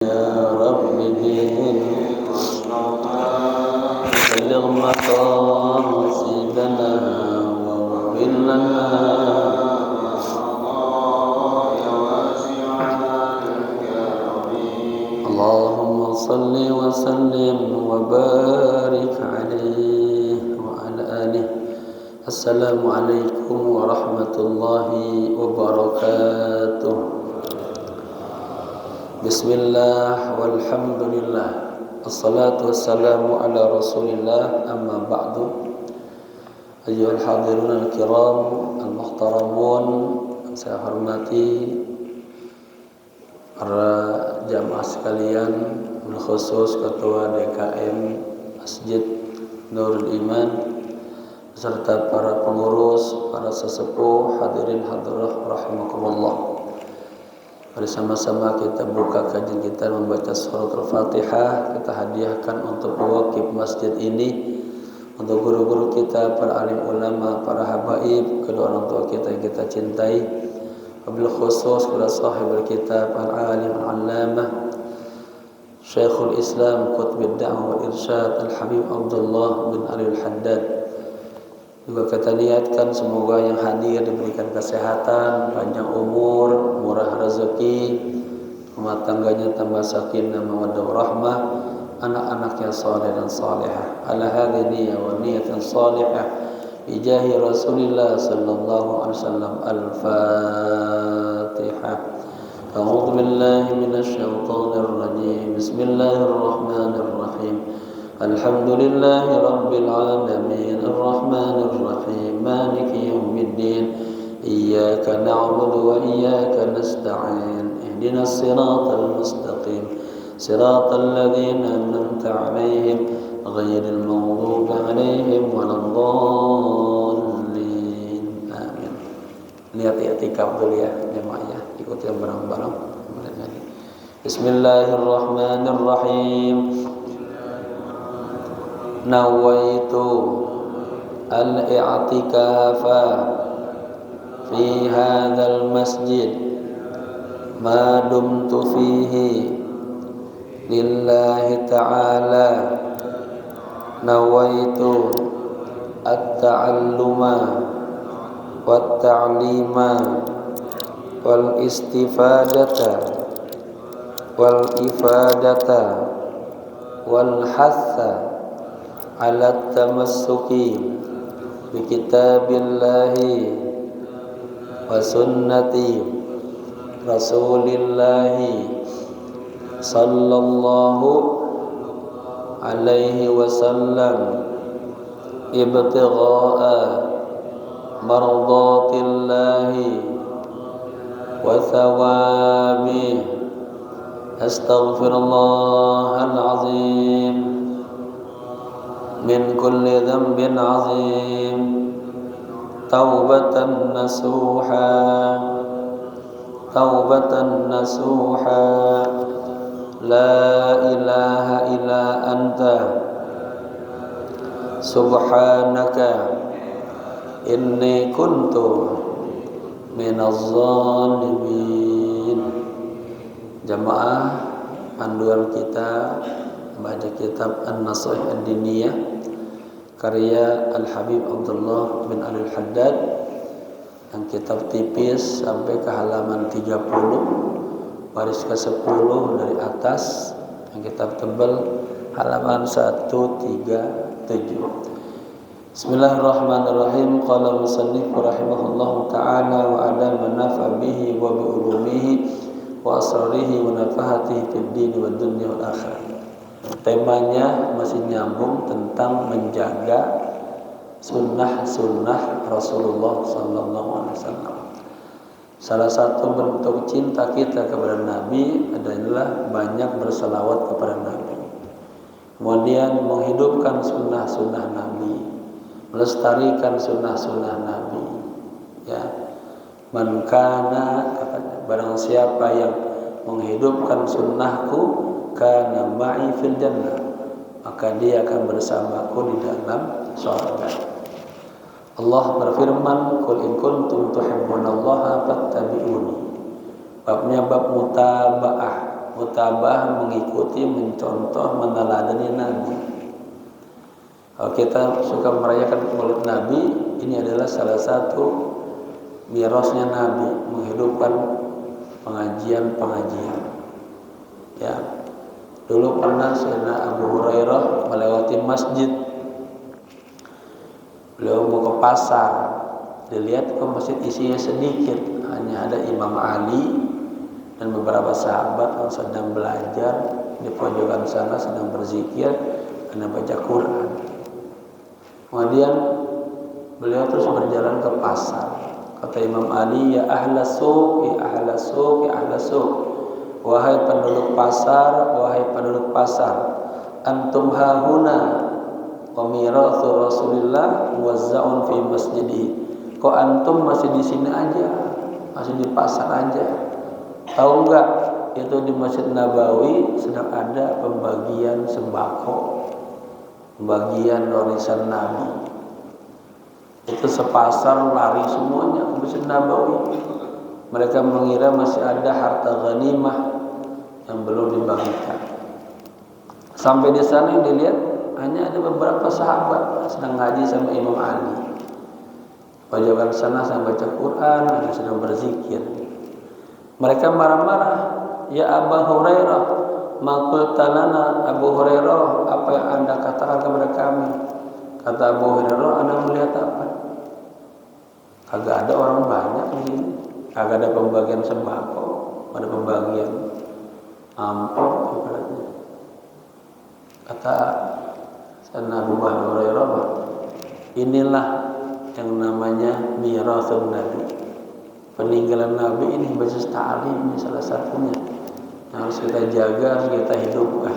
يا رب بلغ مقاصدنا واغفر لنا اللهم صل وسلم وبارك عليه وعلى آله. Assalamualaikum warahmatullahi wabarakatuh. Bismillah walhamdulillah, assalatu wassalamu ala rasulillah, amma ba'du. Ayyuhal hadirun al-kiram al-muhtaramun, saya hormati para jamaah sekalian, khusus Ketua DKM Masjid Nurul Iman serta para pengurus, para sesepuh, hadirin hadirat rahimakumullah. Mari sama-sama kita buka kajian kita membaca surat Al-Fatihah. Kita hadiahkan untuk pewakif masjid ini, untuk guru-guru kita, para alim ulama, para habaib, kedua orang tua kita yang kita cintai. Wabil khusus kepada sahibul kitab al-alim al-allamah Syekhul Islam Qutbid Da'wah wal Irsyad Al-Habib Abdullah bin Ali Al-Haddad. Juga kita niatkan semoga yang hadir diberikan kesehatan, panjang umur, murah rezeki, rumah tangganya tambah sakinah mawaddah warahmah, anak-anaknya saleh dan salihah. Ala hadhihi niyyah wa niyyatan salihah bi jahi Rasulillah sallallahu alaihi wasallam. Al-Fatihah. A'udzu billahi minasy syaithanir rajim. Bismillahirrahmanirrahim. Alhamdulillahi rabbil alamin, arrahmanir rahim, maliki yaumiddin. Iyyaka na'budu wa iyyaka nasta'in. Ihdinas siratal mustaqim, siratal ladzina an'amta 'alaihim ghairil maghdubi 'alaihim waladdallin. Amin. Lihat i'tikaf dulu ya jemaah, ikuti bareng-bareng. Bismillahirrahmanirrahim. Nawaitu al-i'tikafa fi hadzal masjid ma dumtu fihi lillahi ta'ala. Nawaitu at-ta'alluma wat-ta'lima wal istifadata wal ifadata wal hatha ala tamassuki bi kitabillahi wa sunnati rasulillahi sallallahu alaihi wasallam ibtigha'a mardatillahi wa thawabi. Astaghfirullahal azim min kulli dhanbin azim, taubatan nasuha, taubatan nasuha. La ilaha illa anta subhanaka inni kuntu minaz zalimin. Jamaah, panduan kita baca kitab An-Nasaih Ad-Diniyah karya Al-Habib Abdullah bin Ali Al-Haddad, yang kitab tipis sampai ke halaman 30 baris ke-10 dari atas, yang kitab tebal halaman 137. Bismillahirrahmanirrahim. Qala musannif rahimahullahu ta'ala wa ala manafa bihi wa bi ulumihi wa asrarihi wa nafahatihi fid din wa dunya wal akhirah. Temanya masih nyambung tentang menjaga sunnah-sunnah Rasulullah sallallahu alaihi wasallam. Salah satu bentuk cinta kita kepada Nabi adalah banyak berselawat kepada Nabi. Kemudian menghidupkan sunnah-sunnah Nabi, melestarikan sunnah-sunnah Nabi. Ya, man kana, katanya, barang siapa yang menghidupkan sunnahku, kana ma'i fil jannah, maka dia akan bersamaku di dalam surga. Allah berfirman, qul in kuntum tuhibbunallaha fattabi'uni. Babnya bab mutabaah. mutabah, mengikuti, mencontoh, meneladani Nabi. Kalau kita suka merayakan Maulid Nabi, ini adalah salah satu mirasnya Nabi, menghidupkan pengajian-pengajian. Ya, dulu pernah Sayyidina Abu Hurairah melewati masjid. Beliau mau ke pasar, dilihat ke masjid isinya sedikit, hanya ada Imam Ali dan beberapa sahabat yang sedang belajar di pojokan sana, sedang berzikir dan baca Quran. Kemudian beliau terus berjalan ke pasar. Kata Imam Ali, ya ahlas suq, ya ahlas suq, ya ahlas suq. Wahai penduduk pasar, wahai penduduk pasar, antum hahuna wa mirathu Rasulillah muwazza'un fi masjidi. Kok antum masih di sini aja, masih di pasar aja? Tahu enggak, itu di Masjid Nabawi sedang ada pembagian sembako, pembagian warisan Nabi. Itu sepasar lari semuanya ke Masjid Nabawi. Mereka mengira masih ada harta ghanimah yang belum dibagikan. Sampai di sana yang dilihat hanya ada beberapa sahabat sedang ngaji sama Imam Ali. Pojokan sana sedang baca Quran, ada sedang berzikir. Mereka marah-marah, ya Abu Hurairah, ma qulta lana, Abu Hurairah, apa yang Anda katakan kepada kami? Kata Abu Hurairah, Anda melihat apa? Kagak ada orang banyak di sini. Kagak ada pembagian sembako, ada pembagian amplop ibaratnya. Kata Sayyidina Abu Hurairah, inilah yang namanya mirathun Nabi. Peninggalan Nabi ini basis ta'lim, ini salah satunya yang harus kita jaga, harus kita hidupkan.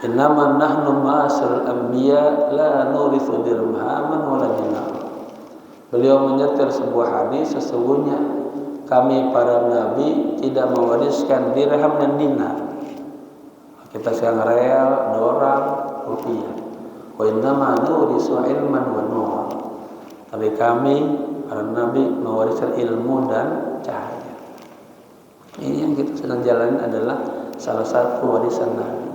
Innama nahnu ma'asyiral anbiya la nurithu dirhaman wala dinar. Beliau menyetir sebuah hadis, sesungguhnya kami para nabi tidak mewariskan dirham dan dinar. Kita sekarang real, dolar, rupiah. Wa innama nurithu ilman wa nur. Tapi kami para nabi mewariskan ilmu dan cahaya. Ini yang kita sedang jalani adalah salah satu warisan Nabi.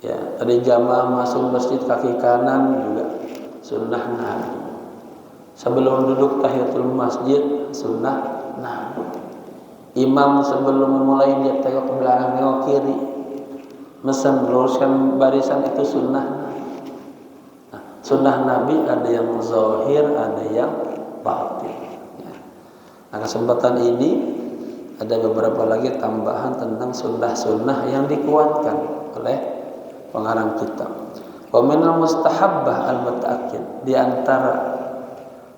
Ya, tadi jamaah masuk masjid kaki kanan juga sunnah Nabi. Sebelum duduk tahiyatul masjid sunnah Nabi. Imam sebelum memulai dia tengok ke belakang, tengok kiri, mesen luruskan barisan, itu sunnah Nabi. Sunnah Nabi ada yang zahir, ada yang batin. Ya. Nah, kesempatan ini ada beberapa lagi tambahan tentang sunnah-sunnah yang dikuatkan oleh pengarang kitab. Wa minal mustahabbah al-mutaakkid, di antara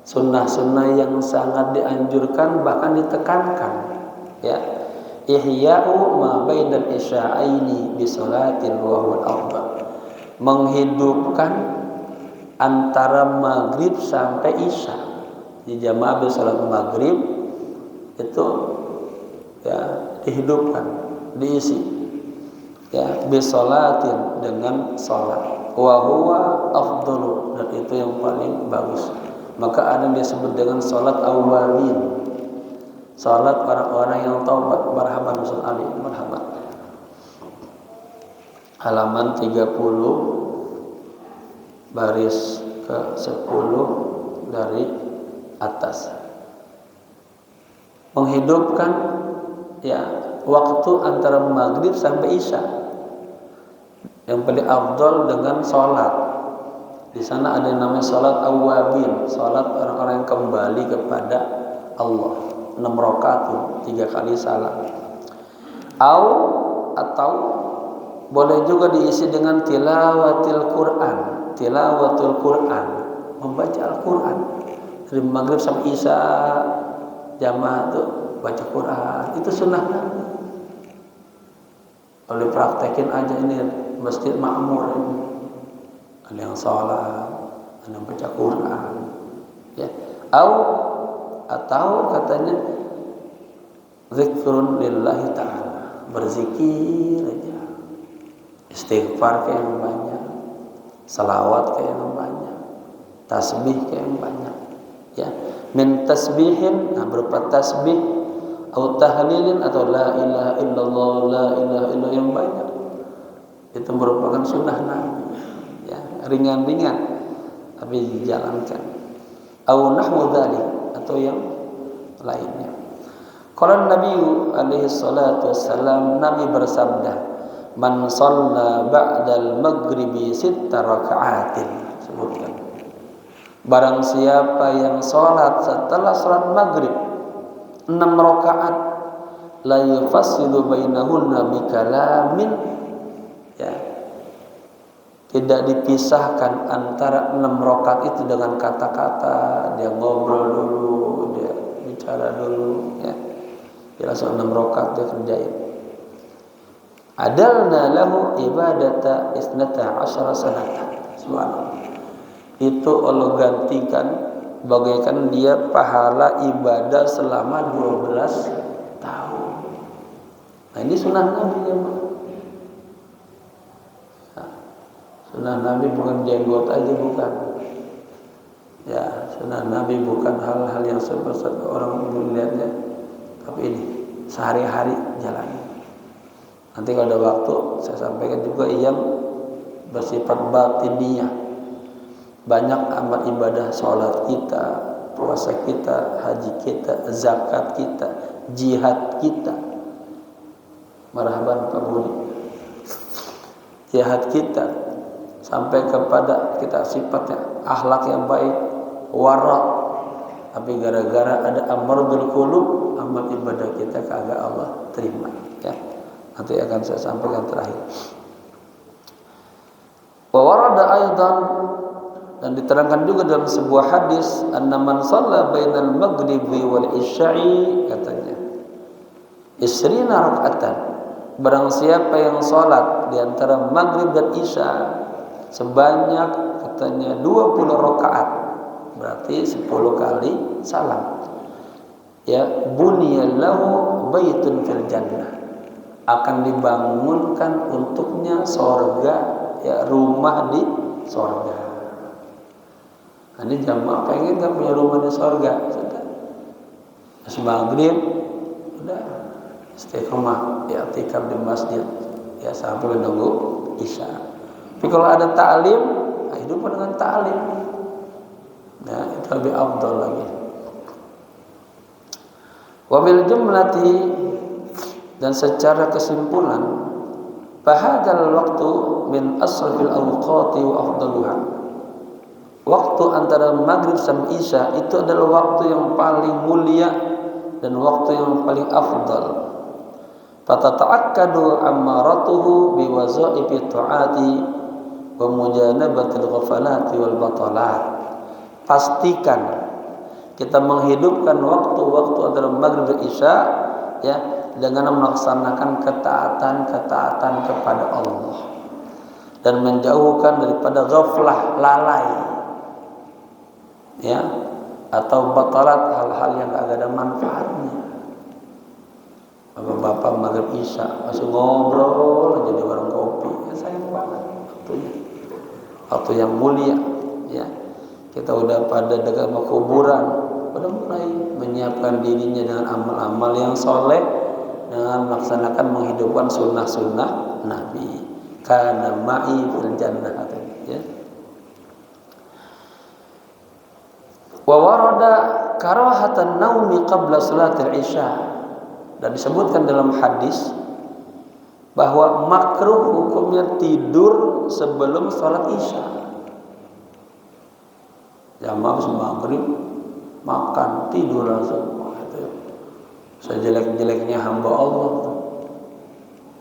sunnah-sunnah yang sangat dianjurkan bahkan ditekankan, ya, ihya'u ma bainal isya'aini bi salatin wa huwa al-afdal, menghidupkan antara maghrib sampai isya di jamaah salat maghrib itu, ya, dihidupkan, diisi, ya, bisolatin, dengan salat, wa huwa afdalu, dan itu yang paling bagus. Maka ada yang disebut dengan salat awwabin, salat orang-orang yang taubat. Marhaban Ustaz Ali, marhaban. Halaman 30 baris ke-10 dari atas. Menghidupkan, ya, waktu antara maghrib sampai isya. Yang paling afdal dengan salat. Di sana ada yang namanya salat awwabin, salat orang-orang yang kembali kepada Allah. 6 rakaat, 3 kali salam. Atau boleh juga diisi dengan tilawatil Quran. Tilawatul Quran, membaca Al-Quran dari maghrib sampai isya, jamaah itu baca Quran, itu sunnah Nabi. Kalau dipraktekin aja ini masjid makmur ini, ada yang sholat, ada yang baca Quran, ya. Atau katanya zikrun lillahi ta'ala, berzikir aja, istighfar kayak yang banyak, salawat kayak yang banyak, tasbih kayak yang banyak, ya. Min tasbihin, nah, berupa tasbih, atau tahlilin atau la ilaha illallah, la ilaha illallah yang banyak. Itu merupakan sunnah Nabi. Ya, ringan-ringan tapi dijalankan. Au nahwu dzalik atau yang lainnya. Qala Nabi alaihi salatu wassalam, Nabi bersabda, "Man shalla ba'dal maghribi sitta raka'atin." Sebutkan. Barang siapa yang salat setelah salat maghrib 6 rakaat, la yufassilu bainahunna bikalamin, ya, tidak dipisahkan antara 6 rakaat itu dengan kata-kata. Dia ngobrol dulu, dia bicara dulu, ya. Dia langsung 6 rakaat dia kerjain. Adalna lahu ibadata isnata asyara sanatan. Subhanallah. Itu Allah gantikan bagaikan dia pahala ibadah selama 12 tahun. Nah, ini sunnah Nabi ya, sunnah Nabi bukan jenggot aja, bukan. Ya, sunnah Nabi bukan hal-hal yang seperti orang melihatnya, tapi ini sehari-hari jalani. Nanti kalau ada waktu saya sampaikan juga yang bersifat batiniyah. Banyak amal ibadah, sholat kita, puasa kita, haji kita, zakat kita, jihad kita. Marhaban Pak Budi. Jihad kita sampai kepada kita sifatnya akhlak yang baik, wara. Tapi gara-gara ada amradul qulub, amal ibadah kita kagak Allah terima, ya. Nanti akan saya sampaikan terakhir. Wa warada aidan, dan diterangkan juga dalam sebuah hadis, anna man shalla bainal maghribi wal isya'i, katanya isrina raka'atan, barang siapa yang salat di antara maghrib dan isya sebanyak, katanya 20 rakaat, berarti 10 kali salam, ya, buniyallahu baitun fil jannah, akan dibangunkan untuknya sorga, ya, rumah di sorga. Ini jamaah pengen gak punya rumah di sorga? Sudah, pas maghrib udah istiqomah, ya, i'tikaf di masjid, ya, sampai menunggu isya. Tapi kalau ada ta'lim, hidup dengan ta'lim, ya, itu lebih afdal lagi. Wa bil jumlati, dan secara kesimpulan, fahadzal waqtu min asrafil awqati wa afdaluha. Waktu antara maghrib sampai isya itu adalah waktu yang paling mulia dan waktu yang paling afdal. Fatata'akkadu ammaratuhu biwazaifi ta'ati wa mujanabatil ghafalati wal batalat. Pastikan kita menghidupkan waktu-waktu antara maghrib dan isya, ya, dengan melaksanakan ketaatan-ketaatan kepada Allah dan menjauhkan daripada ghaflah, lalai, ya, atau batalat, hal-hal yang agak ada manfaatnya. Bapak-bapak maghrib isya masih ngobrol aja di warung kopi, ya, sayang banget waktunya, waktu yang mulia, ya. Kita udah pada dekat kuburan, udah mulai menyiapkan dirinya dengan amal-amal yang soleh, dengan melaksanakan menghidupkan sunnah-sunnah Nabi. Kana ma'i fil jannah, katanya, ya. Wa warada karahatan naumi qabla salatil isya, dan disebutkan dalam hadis bahwa makruh hukumnya tidur sebelum salat isya. Jamaah maghrib makan tidur langsung, itu sejelek-jeleknya hamba Allah,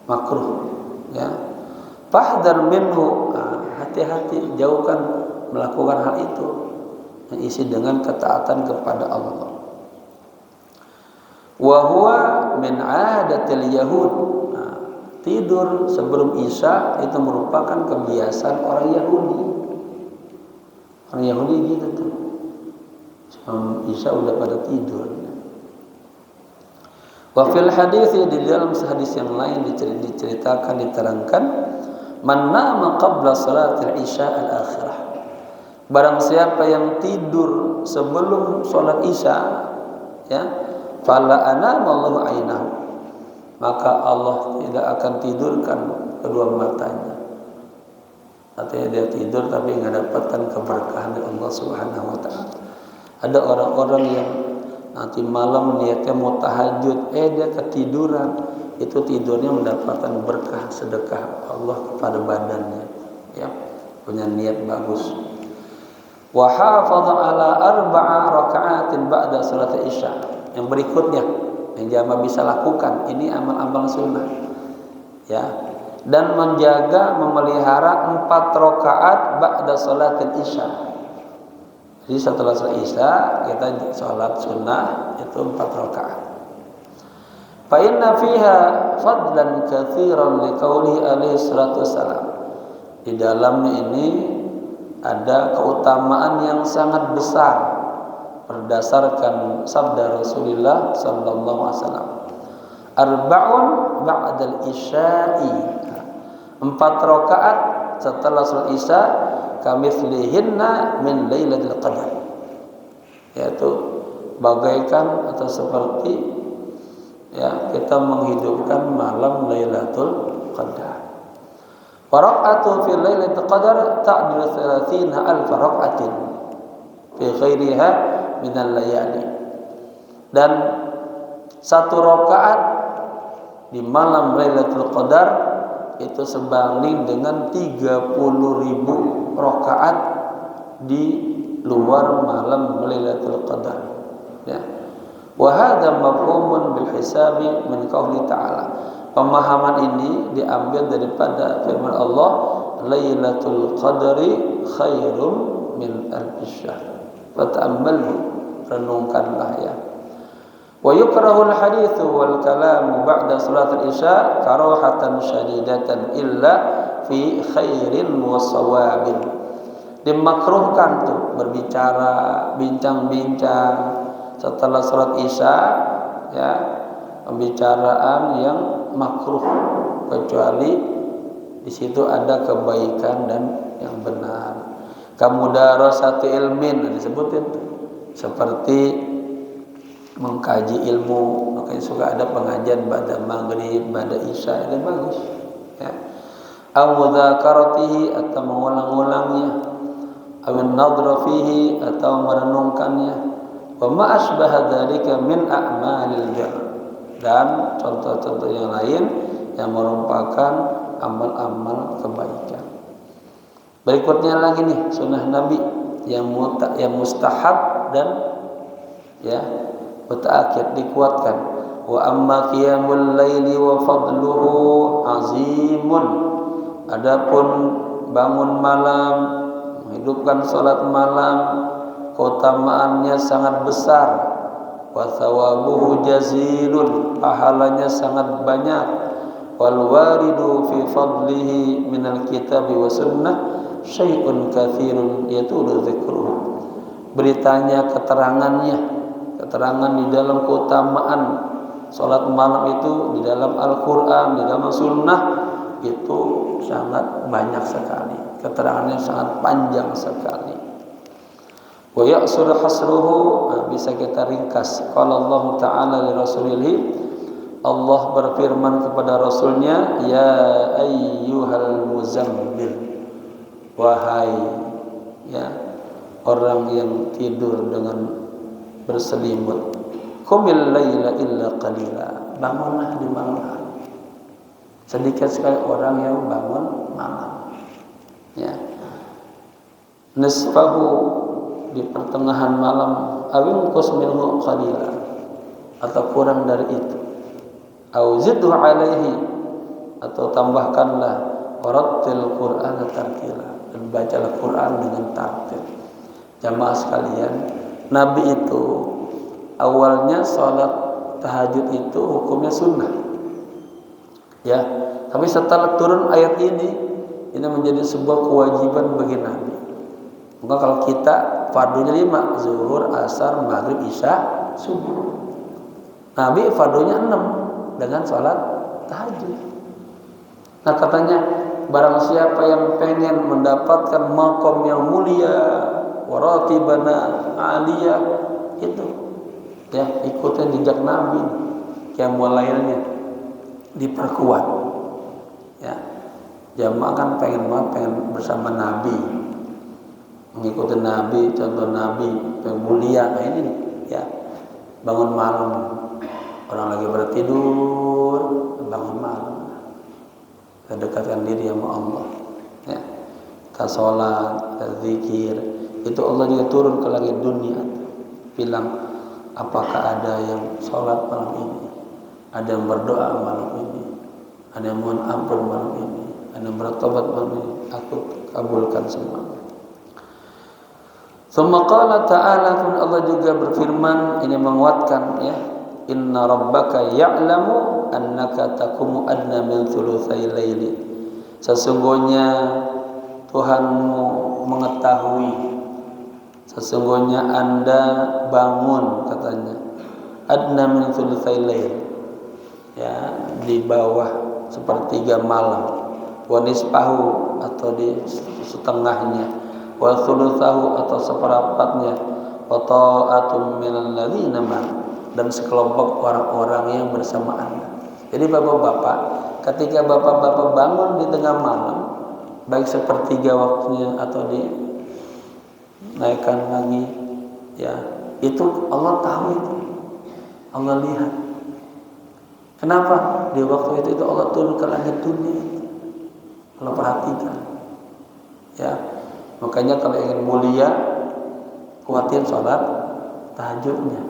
makruh, ya. Fahdar minhu, hati-hati, jauhkan melakukan hal itu yang isi dengan ketaatan kepada Allah. Wa huwa min 'adatil yahud. Tidur sebelum isya itu merupakan kebiasaan orang Yahudi. Orang Yahudi gitu tuh, sebelum isya udah pada tidur. Wa fil hadis, di dalam hadis yang lain diceritakan, diterangkan, man nama qabla salatil isya al-akhirah, barang siapa yang tidur sebelum salat isya, ya, fala anamallahu ainahu, maka Allah tidak akan tidurkan kedua matanya. Artinya dia tidur tapi nggak dapatkan keberkahan dari Allah Subhanahu wa taala. Ada orang-orang yang nanti malam niatnya mau tahajud, dia ketiduran, itu tidurnya mendapatkan berkah sedekah Allah kepada badannya, ya, punya niat bagus. Wa hafadha ala 4 raka'atin ba'da salat Isya. Yang berikutnya yang jamaah bisa lakukan, ini amal-amal sunnah, ya, dan menjaga memelihara 4 rakaat ba'da salat Isya. Jadi setelah salat Isya kita salat sunnah itu 4 rakaat. Fa inna fiha fadlan katsiran liqauli alaihi salatu wassalam. Di dalamnya ini ada keutamaan yang sangat besar berdasarkan sabda Rasulullah sallallahu alaihi wasallam. Arba'un ba'dal isya'i. 4 rakaat setelah salat Isya kamitslihinna min lailatul qadar, yaitu bagaikan atau seperti, ya, kita menghidupkan malam Lailatul Qadar. Rakaatu fi Lailatul Qadar ta'dilu 30,000 raka'atin fi ghairiha min al-layali. Dan 1 rakaat di malam Lailatul Qadar itu sebanding dengan 30.000 rakaat di luar malam Lailatul Qadar, ya. Wa hadza mafhumun bil hisabi min qouli ta'ala. Pemahaman ini diambil daripada firman Allah, Lailatul Qadri khairum min alf syahr. Fata'ammalhu, renungkanlah, ya. Wa yukrahu al-haditsu wal kalamu ba'da salat al-isya karahatan syadidatan illa fi khairin wa shawabin. Dimakruhkan tuh berbicara, bincang-bincang setelah salat Isya, ya, pembicaraan yang makruh, kecuali di situ ada kebaikan dan yang benar. Kamudarasati ilmin disebutin tuh, seperti mengkaji ilmu, makanya suka ada pengajian pada maghrib, pada isya, itu bagus, ya. Amudzakaratihi, atau mengulang-ulangnya, awin nadra fihi, atau merenungkannya, wa ma asbaha dzalika min a'malil bir, dan contoh-contoh yang lain yang merupakan amal-amal kebaikan. Berikutnya lagi nih sunnah Nabi yang mustahab dan, ya, mutaakkid, dikuatkan. Wa amma qiyamul laili wa fadluhu azimun. Adapun bangun malam, menghidupkan salat malam, keutamaannya sangat besar. Wa thawabuhu jazilun, pahalanya sangat banyak. Wal waridu fi fadlihi minal kitabi wa sunnah syai'un katsirun yatulu dzikruhu. Beritanya, keterangannya, keterangan di dalam keutamaan salat malam itu di dalam Al-Quran, di dalam Sunnah itu sangat banyak sekali, keterangannya sangat panjang sekali. Wa ya'sur hasruhu, bisa kita ringkas. Qala Allah Ta'ala li Rasulih, Allah berfirman kepada Rasulnya, ya ayyuhal muzammil, wahai, ya, orang yang tidur dengan berselimut, qumil laila illa qalila, bangunlah di malam hari. Sedikit sekali orang yang bangun malam, ya. Nisfahu, di pertengahan malam, awin qusminhu qalila, atau kurang dari itu, au zidhu alaihi, atau tambahkanlah, warattil qur'ana tartila, dan bacalah Quran dengan tartil. Jamaah sekalian, Nabi itu awalnya sholat tahajud itu hukumnya sunnah, ya. Tapi setelah turun ayat ini menjadi sebuah kewajiban bagi Nabi. Maka kalau kita fardunya 5, zuhur, asar, maghrib, isya, subuh. Nabi fardunya 6 dengan sholat tahajud. Nah, katanya barang siapa yang pengen mendapatkan maqam yang mulia, waratibana aliyah, itu Ya, ikutin jejak Nabi. Qiyamul lailnya diperkuat. Ya. Jamaah kan pengen bersama Nabi. Mengikuti Nabi, contoh Nabi, yang mulia. Nah ini ya. Bangun malam. Orang lagi bertidur, bangun malam. Kita dekatkan diri sama Allah. Ya. Kita sholat, kita zikir. Itu Allah juga turun ke langit dunia. Bilang, apakah ada yang sholat malam ini? Ada yang berdoa malam ini? Ada yang mohon ampun malam ini? Ada yang bertobat malam ini? Aku kabulkan semua. Tsumma qala ta'ala, pun Allah juga berfirman, ini menguatkan ya. Inna rabbaka ya'lamu annaka taqumu adna min thulutsai laili. Sesungguhnya Tuhanmu mengetahui, sesungguhnya Anda bangun, katanya, adna min thulutsai lail, ya, di bawah sepertiga malam, wa nisfahu atau di setengahnya, wa thulutsahu atau seperempatnya, wa ta'atun minal ladzina ma, dan sekelompok orang-orang yang bersama Anda. Jadi bapak-bapak, ketika bapak-bapak bangun di tengah malam, baik sepertiga waktunya atau dinaikkan lagi, ya, itu Allah tahu itu. Allah lihat. Kenapa? Di waktu itu Allah turun ke langit dunia. Allah perhatikan. Ya. Makanya kalau ingin mulia, kuatin sholat tahajudnya.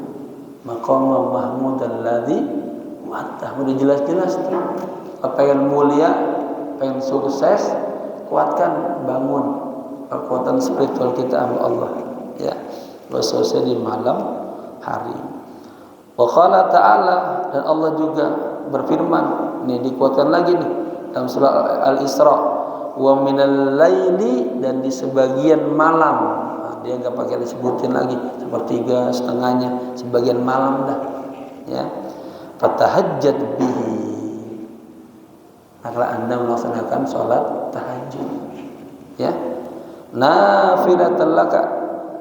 Maqam Mahmud alladzi wa'ata. Udah jelas-jelas tuh. Pengen mulia, pengen sukses, kuatkan, bangun kekuatan spiritual kita sama Allah. Ya. Khususnya di malam hari. Wa qala ta'ala, dan Allah juga berfirman, ini dikuatkan lagi nih dalam surah Al-Isra, wa minal laili, dan di sebagian malam. Nah, dia enggak pakai disebutin lagi sepertiga, setengahnya, sebagian malam dah. Ya. Fatahajjat bihi. Maka Anda melaksanakan sholat tahajud. Ya. Nafilatan laka,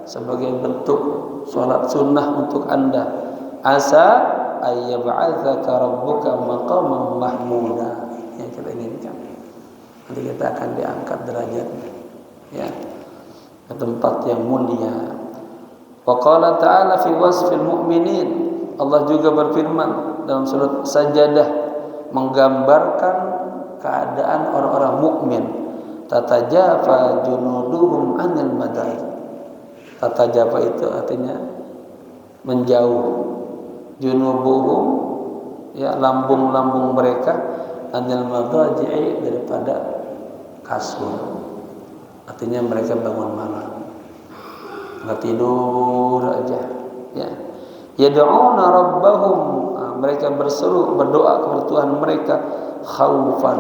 sebagai bentuk sholat sunnah untuk Anda. Asa ayyab'atsaka rabbuka maqaman mahmuda, yang kita inginkan. Nanti kita akan diangkat derajatnya, ya, ke tempat yang mulia. Wa qala ta'ala fi wasfil mu'minin, Allah juga berfirman dalam surat Sajadah menggambarkan keadaan orang-orang mukmin. Tatajafa junuduhum 'anil madaji. Tatajafa itu artinya menjauh. Junubuhum, ya, lambung-lambung mereka, anil madaji'i, daripada kasur. Artinya mereka bangun malam, nggak tidur aja, ya. Yad'una rabbahum, mereka berseru, berdoa kepada Tuhan mereka, khaufan,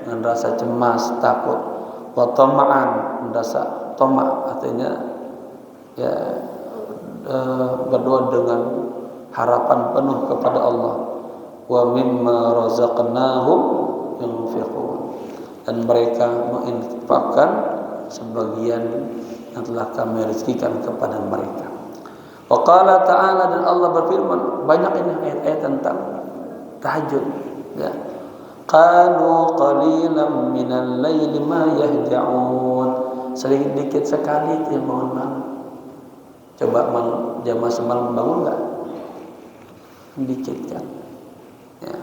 dengan rasa cemas, takut, wa tama'an, rasa tama', artinya ya, berdoa dengan harapan penuh kepada Allah. Wa mimma razaqnahum yunfiqun, dan mereka menginfakkan sebagian yang telah kami rezekikan kepada mereka. Wa qala ta'ala, dan Allah berfirman, banyak ini ayat-ayat tentang tahajud, ya. Qalu qalilan minal laili ma yahja'un, sedikit sekali itu yang bangun malam. Coba jamaah semalam bangun enggak? Dikit kan, ya.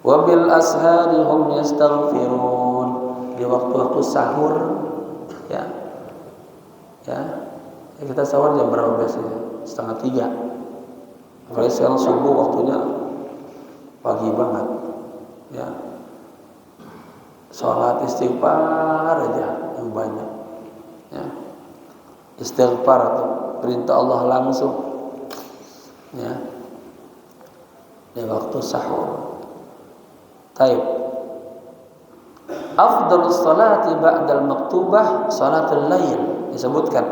Wa bil ashari hum yastaghfirun, di waktu-waktu sahur, ya, ya, kita sahur jam berapa biasanya? 2:30. Apalagi sekarang subuh waktunya pagi banget, ya. Sholat istighfar aja yang banyak, ya. Istighfar atau perintah Allah langsung, ya, di waktu sahur. Taib. Afdhalus salati ba'dal maktubah salatul lail, disebutkan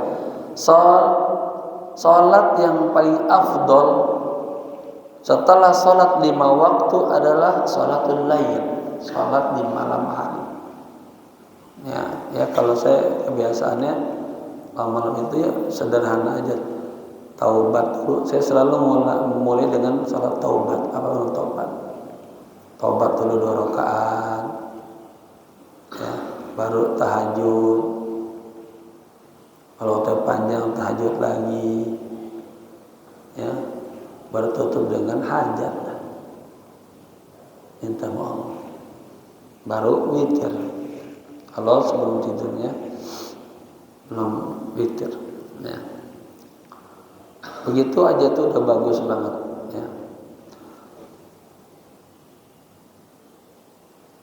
salat yang paling afdol setelah salat 5 waktu adalah salatul lail, salat di malam hari. Ya, kalau saya kebiasaannya malam itu ya sederhana aja. Taubat dulu, saya selalu mulai dengan salat taubat. Apa itu taubat? Taubat dulu 2 rakaat, ya, baru tahajud. Kalau terpanjang tahajud lagi, ya, baru tutup dengan hajat, minta maaf, baru witir. Kalau sebelum tidurnya belum witir, ya. Begitu aja tuh udah bagus banget, ya.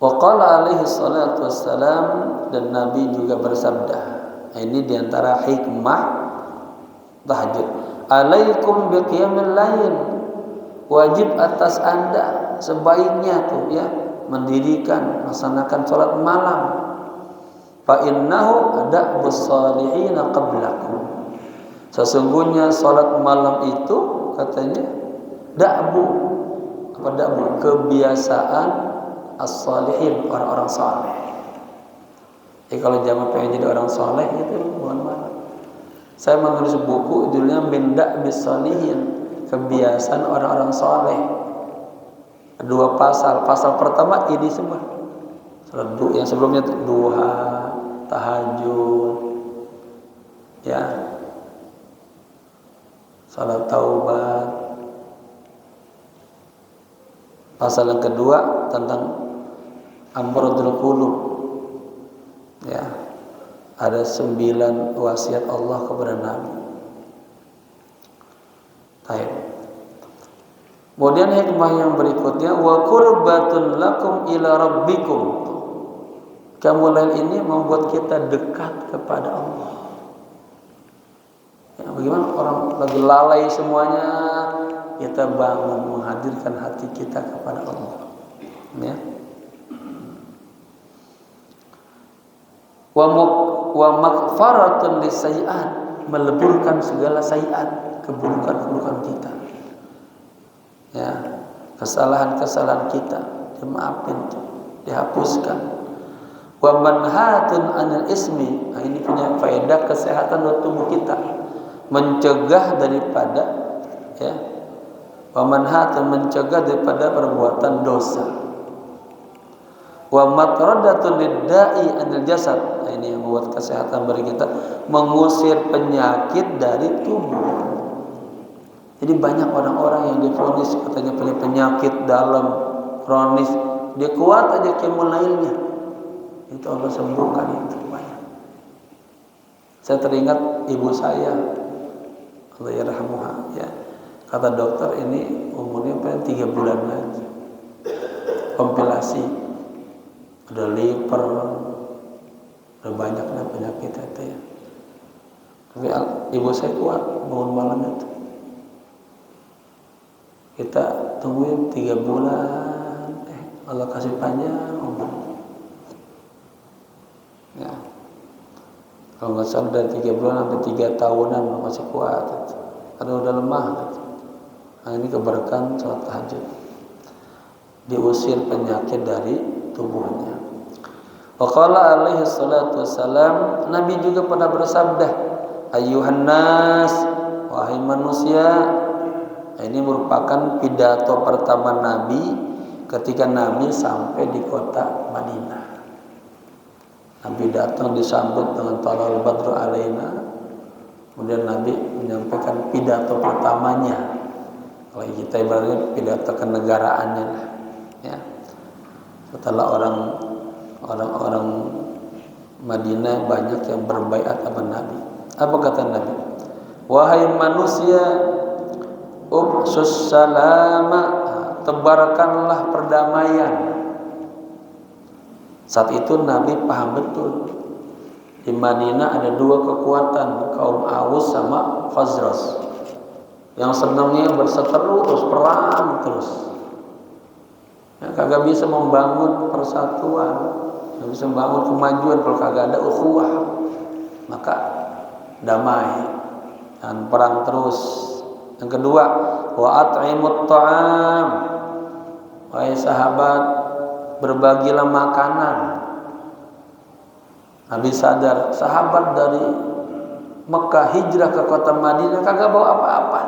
Wa qala alaihi salatu wassalam, dan Nabi juga bersabda, ini diantara hikmah tahajud. Alaikum biqiyamil lail, wajib atas Anda sebaiknya tuh, ya, mendirikan, melaksanakan salat malam. Fa innahu da'bus salihin qablakum. Sesungguhnya salat malam itu katanya da'bu, apa da'bu? Kebiasaan as-salihin, orang-orang saleh. Jadi kalau jangan pengen jadi orang saleh itu mohon maaf. Saya menulis buku judulnya Min Da'bis Salihin, kebiasaan orang-orang saleh. 2 pasal. Pasal pertama ini semua. Yang sebelumnya duha, tahajud, ya, salat taubat. Pasal yang kedua tentang amradul qulub, ya, ada 9 wasiat Allah kepada Nabi. Baik. Kemudian hikmah yang berikutnya, wa qurbatun lakum ila rabbikum. Qiyamul ini membuat kita dekat kepada Allah. Ya, bagaimana orang lagi lalai semuanya, kita bangun menghadirkan hati kita kepada Allah, ya. Wa maghfaratun lisayyi'at, meleburkan segala sayiat, keburukan-keburukan kita, ya, kesalahan-kesalahan kita dimaafin, dihapuskan. Wa manhatun 'anil ismi, nah, ini punya faedah kesehatan buat tubuh kita, mencegah daripada, ya, wa manhatun, mencegah daripada perbuatan dosa. Wa matradatun lidda'i 'anil jasad, nah, ini yang membuat kesehatan bagi kita, mengusir penyakit dari tubuh. Jadi banyak orang-orang yang divonis katanya punya penyakit dalam kronis, dia kuat aja qiyamul lailnya, itu Allah sembuhkan itu banyak. Saya teringat ibu saya, Allah yarhamuha, ya, kata dokter ini umurnya paling 3 bulan lagi. Kompilasi, ada liver, ada banyaknya penyakit itu, ya. Tapi ibu saya kuat bangun malam itu. Kita tungguin 3 bulan, Allah kasih panjang umur. Ya. Kalau nggak salah dari 3 bulan sampai 3 tahunan masih kuat. Karena udah lemah. Nah, ini keberkahan salat tahajud. Diusir penyakit dari tubuhnya. Wa qala alaihi salatu wassalam, Nabi juga pernah bersabda, ayyuhan nas, wahai manusia. Nah, ini merupakan pidato pertama Nabi ketika Nabi sampai di kota Madinah. Nabi datang disambut dengan talal badru alaina. Kemudian Nabi menyampaikan pidato pertamanya. Kalau kita ibaratnya pidato kenegaraannya, ya. Setelah orang Madinah banyak yang berbaiat sama Nabi. Apa kata Nabi? Wahai manusia, ubsus salama, tebarkanlah perdamaian. Saat itu Nabi paham betul di Madinah ada 2 kekuatan, kaum Aus sama Khazraj, yang senangnya berseteru terus, perang terus, ya, kagak bisa membangun persatuan, kagak bisa membangun kemajuan kalau kagak ada ukhuwah. Maka damai dan perang terus. Yang kedua, wa at'imut ta'am, wahai sahabat, berbagilah makanan. Nabi sadar sahabat dari Mekah hijrah ke kota Madinah kagak bawa apa-apa.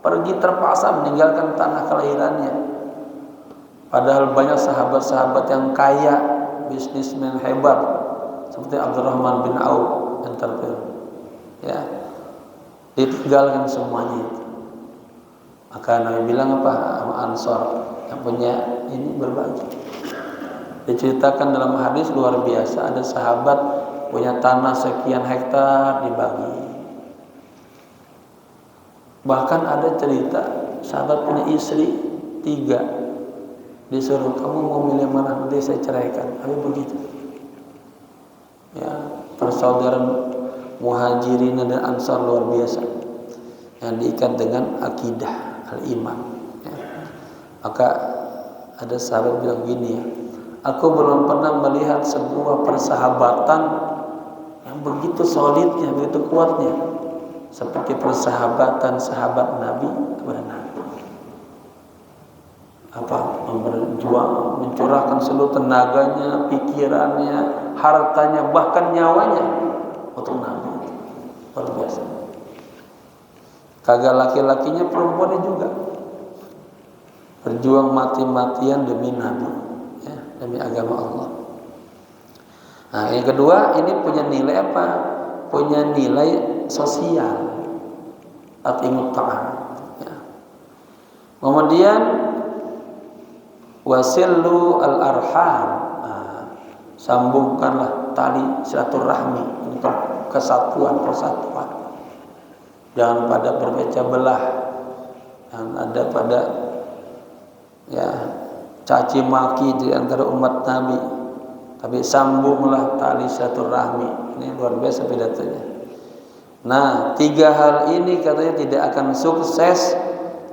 Pergi terpaksa meninggalkan tanah kelahirannya. Padahal banyak sahabat-sahabat yang kaya, bisnismen hebat seperti Abdurrahman bin Auf yang terkenal. Ya, ditinggalkan semuanya itu. Maka Nabi bilang apa? Ansor yang punya ini berbagi. Diceritakan dalam hadis luar biasa, ada sahabat punya tanah sekian hektar dibagi. Bahkan ada cerita sahabat punya istri 3, disuruh kamu mau milih mana, nanti saya ceraikan. Tapi begitu. Ya, persaudaraan Muhajirin dan Ansar luar biasa yang diikat dengan akidah al-iman. Ya. Maka ada sahabat bilang gini ya, aku belum pernah melihat sebuah persahabatan yang begitu solidnya, begitu kuatnya seperti persahabatan sahabat Nabi kepada Nabi. Apa? Berjuang, mencurahkan seluruh tenaganya, pikirannya, hartanya, bahkan nyawanya untuk Nabi. Luar biasa. Kagak laki-lakinya, perempuannya juga berjuang mati-matian demi Nabi, ya, demi agama Allah. Nah, yang kedua, ini punya nilai apa? Punya nilai sosial, atimut ta'am. Ya. Kemudian wasillu al-arham, sambungkanlah tali silaturahmi untuk kesatuan, persatuan. Jangan pada berpecah belah, yang ada pada ya caci maki di antara umat Nabi. Tapi sambunglah tali silaturahmi. Ini luar biasa pidatonya. Nah, 3 hal ini katanya tidak akan sukses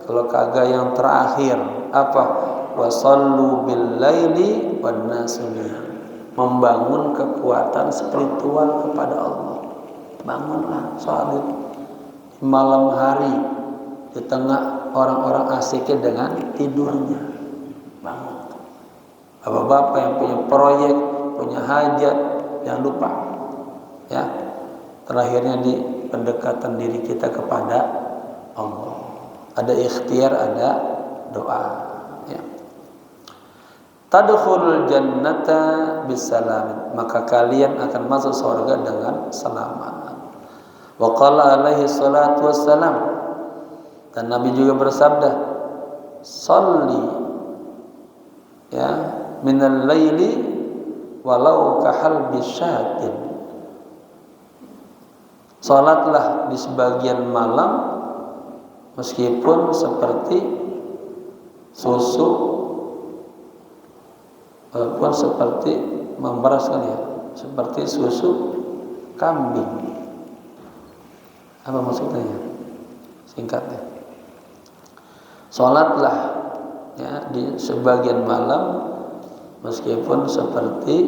kalau kagak yang terakhir. Apa? Wasallu bil laili wan nasu niyam. Membangun kekuatan spiritual kepada Allah. Bangunlah salat di malam hari di tengah orang-orang asiknya dengan tidurnya. Bangun. Bapak-bapak yang punya proyek, punya hajat, jangan lupa ya, terakhirnya di pendekatan diri kita kepada Allah. Ada ikhtiar, ada doa ya. Tadkhulul jannata bisalam, maka kalian akan masuk surga dengan selamat. Wa qala alaihi salatu wassalam, dan Nabi juga bersabda, "Shalli ya minal laili walau kahal bisyatin." Salatlah di sebagian malam meskipun seperti susu, walaupun seperti memeraskan ya, seperti susu kambing. Apa maksudnya? Singkatnya, salatlah ya di sebagian malam meskipun seperti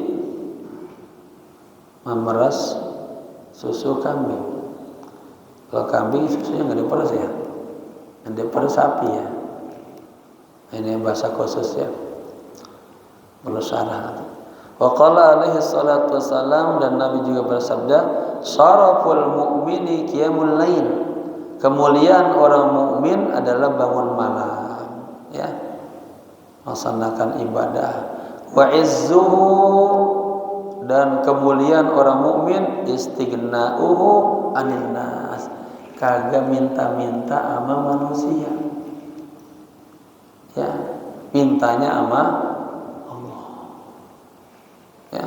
memeras susu kambing. Kalau kambing susunya nggak diperas ya, yang diperas sapi ya. Ini bahasa khusus ya, bersarah. Wa qala alaihi salatu wassalam, dan Nabi juga bersabda, syaraful mu'mini qiyamul lail. Kemuliaan orang mukmin adalah bangun malam ya, melaksanakan ibadah. Wa izzuhu, dan kemuliaan orang mukmin istighna'uhu anin nas, kagak minta-minta sama manusia ya, mintanya sama Allah ya.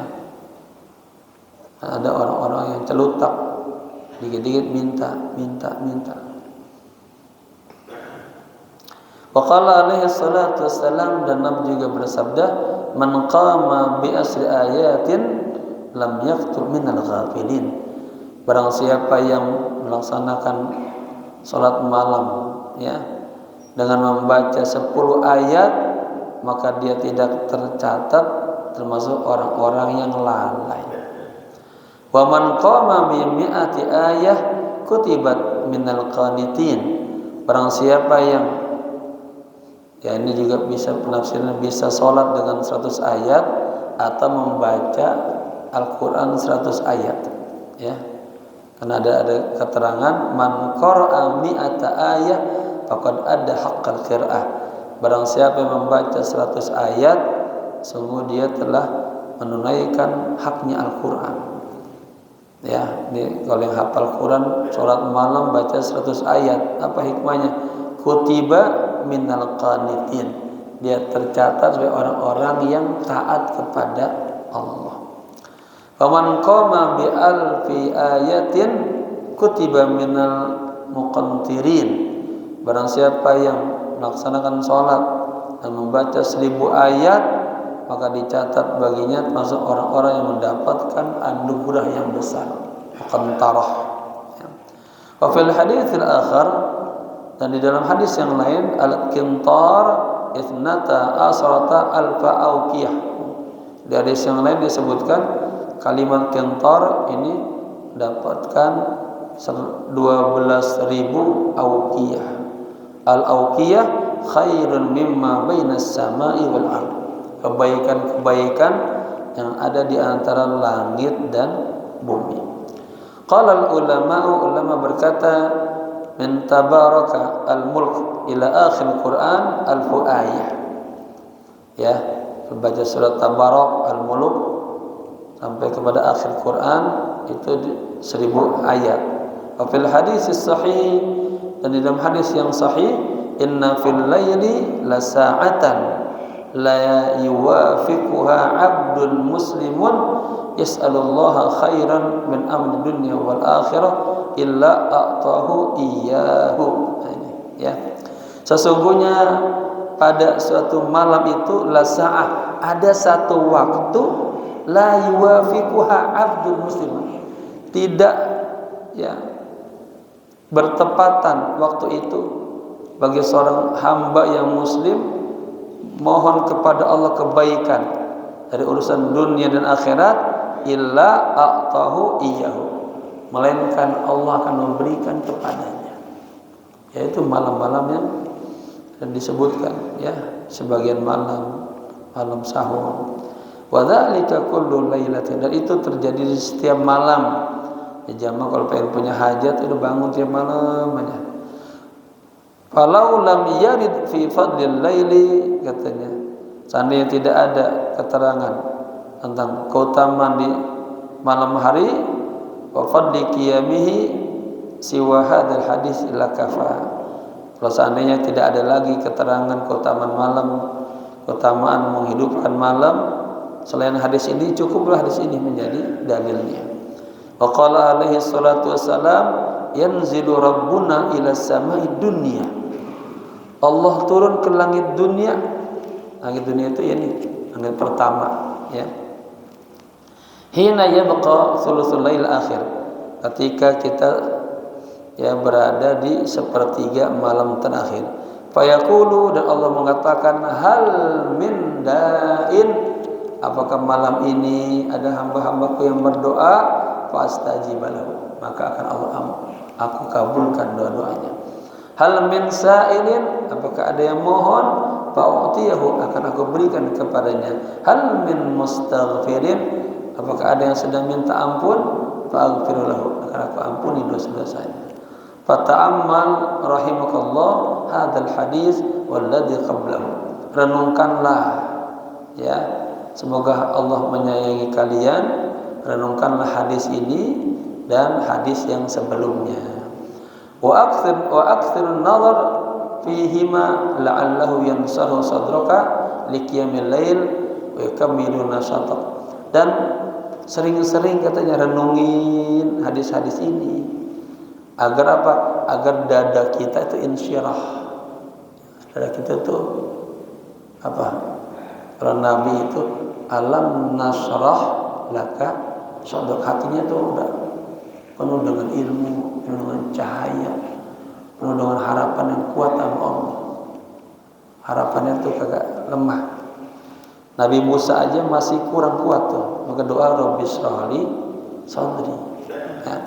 Ada orang-orang yang celutak, dikit-dikit minta. Wa qala alaihi salatu wassalam, dan Nabi juga bersabda, man qama bi asri ayatin lam yaqtur minal ghafilin. Barang siapa yang melaksanakan salat malam ya dengan membaca 10 ayat, maka dia tidak tercatat termasuk orang-orang yang lalai. Wa man qama bi mi'ati ayah kutibat minal qanitin. Barang siapa yang, ya ini juga bisa penafsiran, bisa sholat dengan 100 ayat atau membaca Al-Quran 100 ayat ya, Karena ada keterangan man qara'a mi'ata ayah faqad adda haqqal qira'ah. Barang siapa yang membaca 100 ayat, sungguh dia telah menunaikan haknya Al-Qur'an. Ya, ini kalau yang hafal Quran salat malam baca 100 ayat, apa hikmahnya? Kutiba minal qanitin. Dia tercatat sebagai orang-orang yang taat kepada Allah. Faman qama bi alfi ayatin kutiba minal muqantirin. Barang siapa yang melaksanakan salat dan membaca 1000 ayat, maka dicatat baginya termasuk orang-orang yang mendapatkan anugerah yang besar, qantarah. Wa fil haditsil akhar, dan di dalam hadis yang lain, al-qintar ithnata asrata alfa auqiyah. Di hadis yang lain disebutkan kalimat qintar ini dapatkan 12.000 auqiyah. Al-auqiyah khairun mimma bainas sama'i wal ardh. Kebaikan-kebaikan yang ada di antara langit dan bumi. Qala ulama berkata, min tabaraka al-mulk ila akhir Quran alfu ayah. Ya, baca surat Tabarak al-Mulk sampai kepada akhir Quran itu 1000 ayat. Wa fil hadis sahih, dan di dalam hadis yang sahih, inna fil laili la sa'atan la yuwafiquha 'abdul muslimun yas'alullaha khairan min amri dunya wal akhirah illa a'tahu iyyahu. Ya. Sesungguhnya pada suatu malam itu la sa'ah, ada satu waktu la yuwafiquha 'abdul muslimun, tidak ya bertepatan waktu itu bagi seorang hamba yang muslim mohon kepada Allah kebaikan dari urusan dunia dan akhirat, illa a'tahu iyyahu, melainkan Allah akan memberikan kepadanya, yaitu malam-malam yang disebutkan ya, sebagian malam sahur. Wa dzalika kullu lailatin, dan itu terjadi di setiap malam. Ya, jamaah kalau pengen punya hajat itu bangun tiap malam aja. Falau lam yarid fi fadlil laili, katanya, seandainya tidak ada keterangan tentang keutamaan di malam hari, wa fadli qiyamihi siwa hadzal hadis la kafa. Kalau seandainya tidak ada lagi keterangan keutamaan malam, keutamaan menghidupkan malam selain hadis ini, cukuplah hadis ini menjadi dalilnya. Wa qala alaihi salatu wassalam, yanzilu rabbuna ila samai dunya. Allah turun ke langit dunia. Langit dunia itu ya ini, langit pertama ya. Hina yabqa thuluthul lail akhir, ketika kita ya berada di sepertiga malam terakhir. Fayaqulu, dan Allah mengatakan, hal min da'in, apakah malam ini ada hamba-hambaku yang berdoa, fastajib lahu, maka akan aku kabulkan doa-doanya. Hal min sa'ilin, apakah ada yang mohon, fa'utiyahu, akan aku berikan kepadanya. Hal min mustaghfirin, apakah ada yang sedang minta ampun, fa'aghfir lahu, akan aku ampuni dosa-dosanya. Fata'ammal rahimakallah hadzal hadis walladzi qablahu, renungkanlah ya, semoga Allah menyayangi kalian, renungkanlah hadis ini dan hadis yang sebelumnya. Wa aktsir an-nazar fihima la'allahu yansahu sadraka liqiyamil lail wa yukammilu nashatak. Dan sering-sering katanya renungin hadis-hadis ini agar apa? Agar dada kita itu insyirah. Dada kita itu apa? Kalau Nabi itu alam nasrah laka sadrak, hatinya itu udah penuh dengan ilmu, penuh dengan cahaya, penuh dengan harapan yang kuat sama Allah. Harapannya itu kagak lemah. Nabi Musa aja masih kurang kuat tuh, maka doa Rabbi shrahli sadri ya.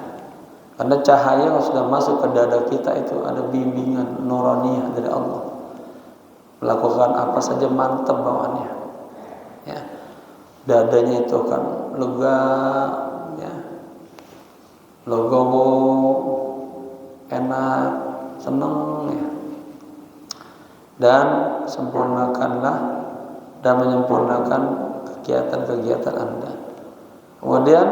Karena cahaya yang sudah masuk ke dada kita itu ada bimbingan nuraniyah dari Allah, melakukan apa saja mantap bawaannya ya. Dadanya itu akan lega ya, logowo, enak, senang ya. Dan sempurnakanlah dan menyempurnakan kegiatan-kegiatan Anda. Kemudian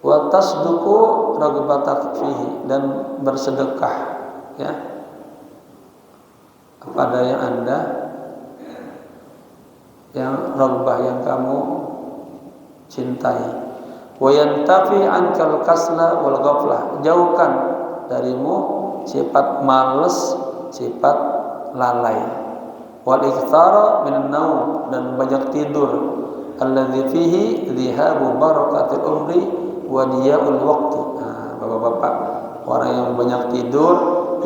wa tasduqu ragbatak fihi, dan bersedekah ya kepada yang Anda yang ragbah, yang kamu cintai. Wa yantafi ankal kasla wal ghaflah, jauhkan darimu sifat malas, sifat lalai. Wal iktsara minan naum, dan banyak tidur. Alladzi fihi dhihabu barakatil umri wa diyaul waqti. Nah, Bapak-bapak, orang yang banyak tidur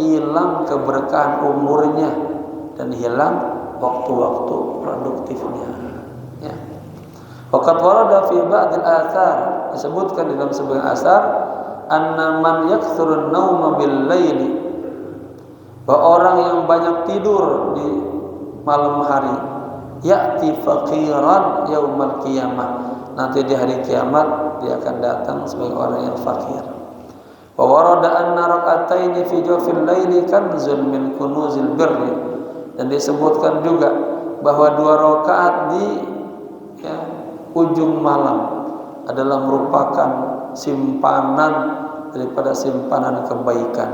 hilang keberkahan umurnya dan hilang waktu-waktu produktifnya ya. Waqad warada fi ba'dil athar, disebutkan dalam sebagian asar, anna man yakthurun nauma bil laili, bahwa orang yang banyak tidur di malam hari, ya'ti faqiran yaumal qiyamah, nanti di hari kiamat dia akan datang sebagai orang yang fakir. Wa warada anna rak'ataini fi jawfil laili kanzun min kunuzil birri, dan disebutkan juga bahwa 2 rakaat di ujung malam adalah merupakan simpanan daripada simpanan kebaikan.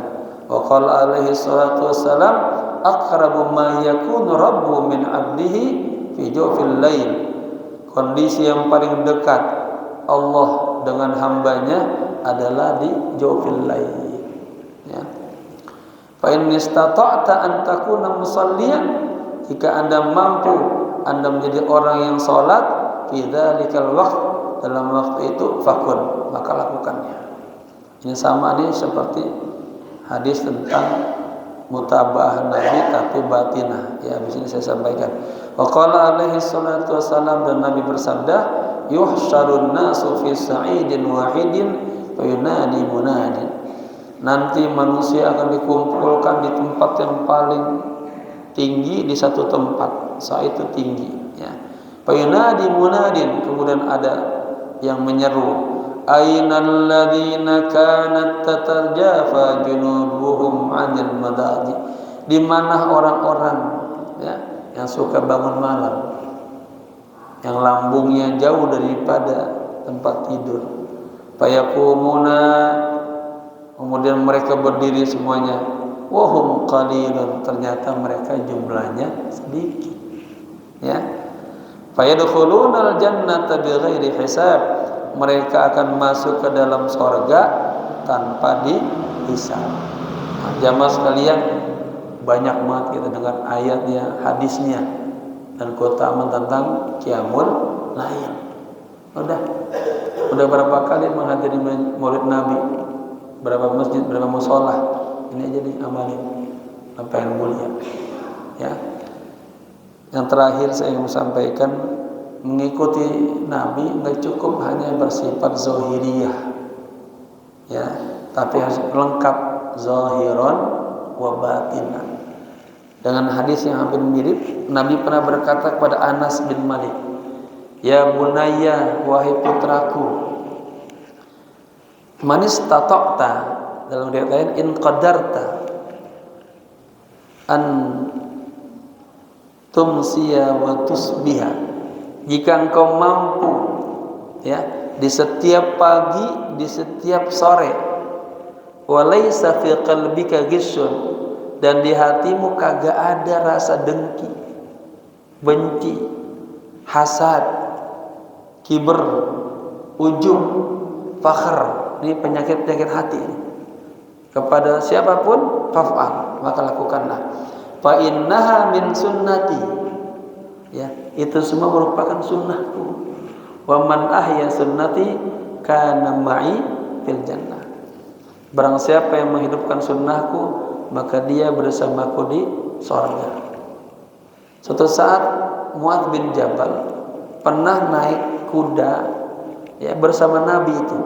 Wa qala alaihi salatu wassalam, aqrabu ma yakunu rabbu min 'abdihi fi jawfil lail, kondisi yang paling dekat Allah dengan hambanya adalah di jawfil lail ya. Fa in istata'ta an takuna musalliyan, jika Anda mampu Anda menjadi orang yang salat fi dzalikal waqt, dalam waktu itu, fakun, maka lakukannya. Ini sama nih seperti hadis tentang mutaba'ah Nabi tapi batinah ya, habis ini saya sampaikan. Wa qala alaihi salatu wassalam, dan Nabi bersabda, yuhsyarun nasu fi sa'idin wahidin fa yunadi munadin, nanti manusia akan dikumpulkan di tempat yang paling tinggi, di satu tempat, saat itu tinggi ya. Fa yunadi munadin, kemudian ada yang menyeru, ainal ladzina kanat tatarjafa junubuhum 'anil madaji, di mana orang-orang ya yang suka bangun malam, yang lambungnya jauh daripada tempat tidur. Fayaqumuna, kemudian mereka berdiri semuanya, wahum qalilun, ternyata mereka jumlahnya sedikit ya. Fayadkhulunal jannata bighairi hisab, mereka akan masuk ke dalam surga tanpa dihisab. Nah, jamaah sekalian, banyak banget kita dengar ayatnya, hadisnya, dan keutamaan tentang qiyamul lail. Udah berapa kali menghadiri maulid Nabi, berapa masjid, berapa mushola, ini aja nih amalin apa yang mulia ya. Yang terakhir saya ingin sampaikan, mengikuti Nabi nggak cukup hanya bersifat zahiriyah ya, tapi harus lengkap zahiran wa batinan. Dengan hadis yang hampir mirip, Nabi pernah berkata kepada Anas bin Malik, ya bunayya, wahai putraku, manis tatokta, dalam riwayat lain in qadarta an tumsiya wa tusbiha, jika engkau mampu ya di setiap pagi, di setiap sore, walaysa fi qalbika ghishun, dan di hatimu kagak ada rasa dengki, benci, hasad, kiber, ujub, fakhr, ini penyakit-penyakit hati kepada siapapun, faf'al, maka lakukanlah. Fa innaha min sunnati ya, itu semua merupakan sunnahku. Wa man ahya sunnati kana ma'i fil jannah, barang siapa yang menghidupkan sunnahku, maka dia bersamaku di surga. Suatu saat Mu'adz bin Jabal pernah naik kuda ya bersama Nabi itu.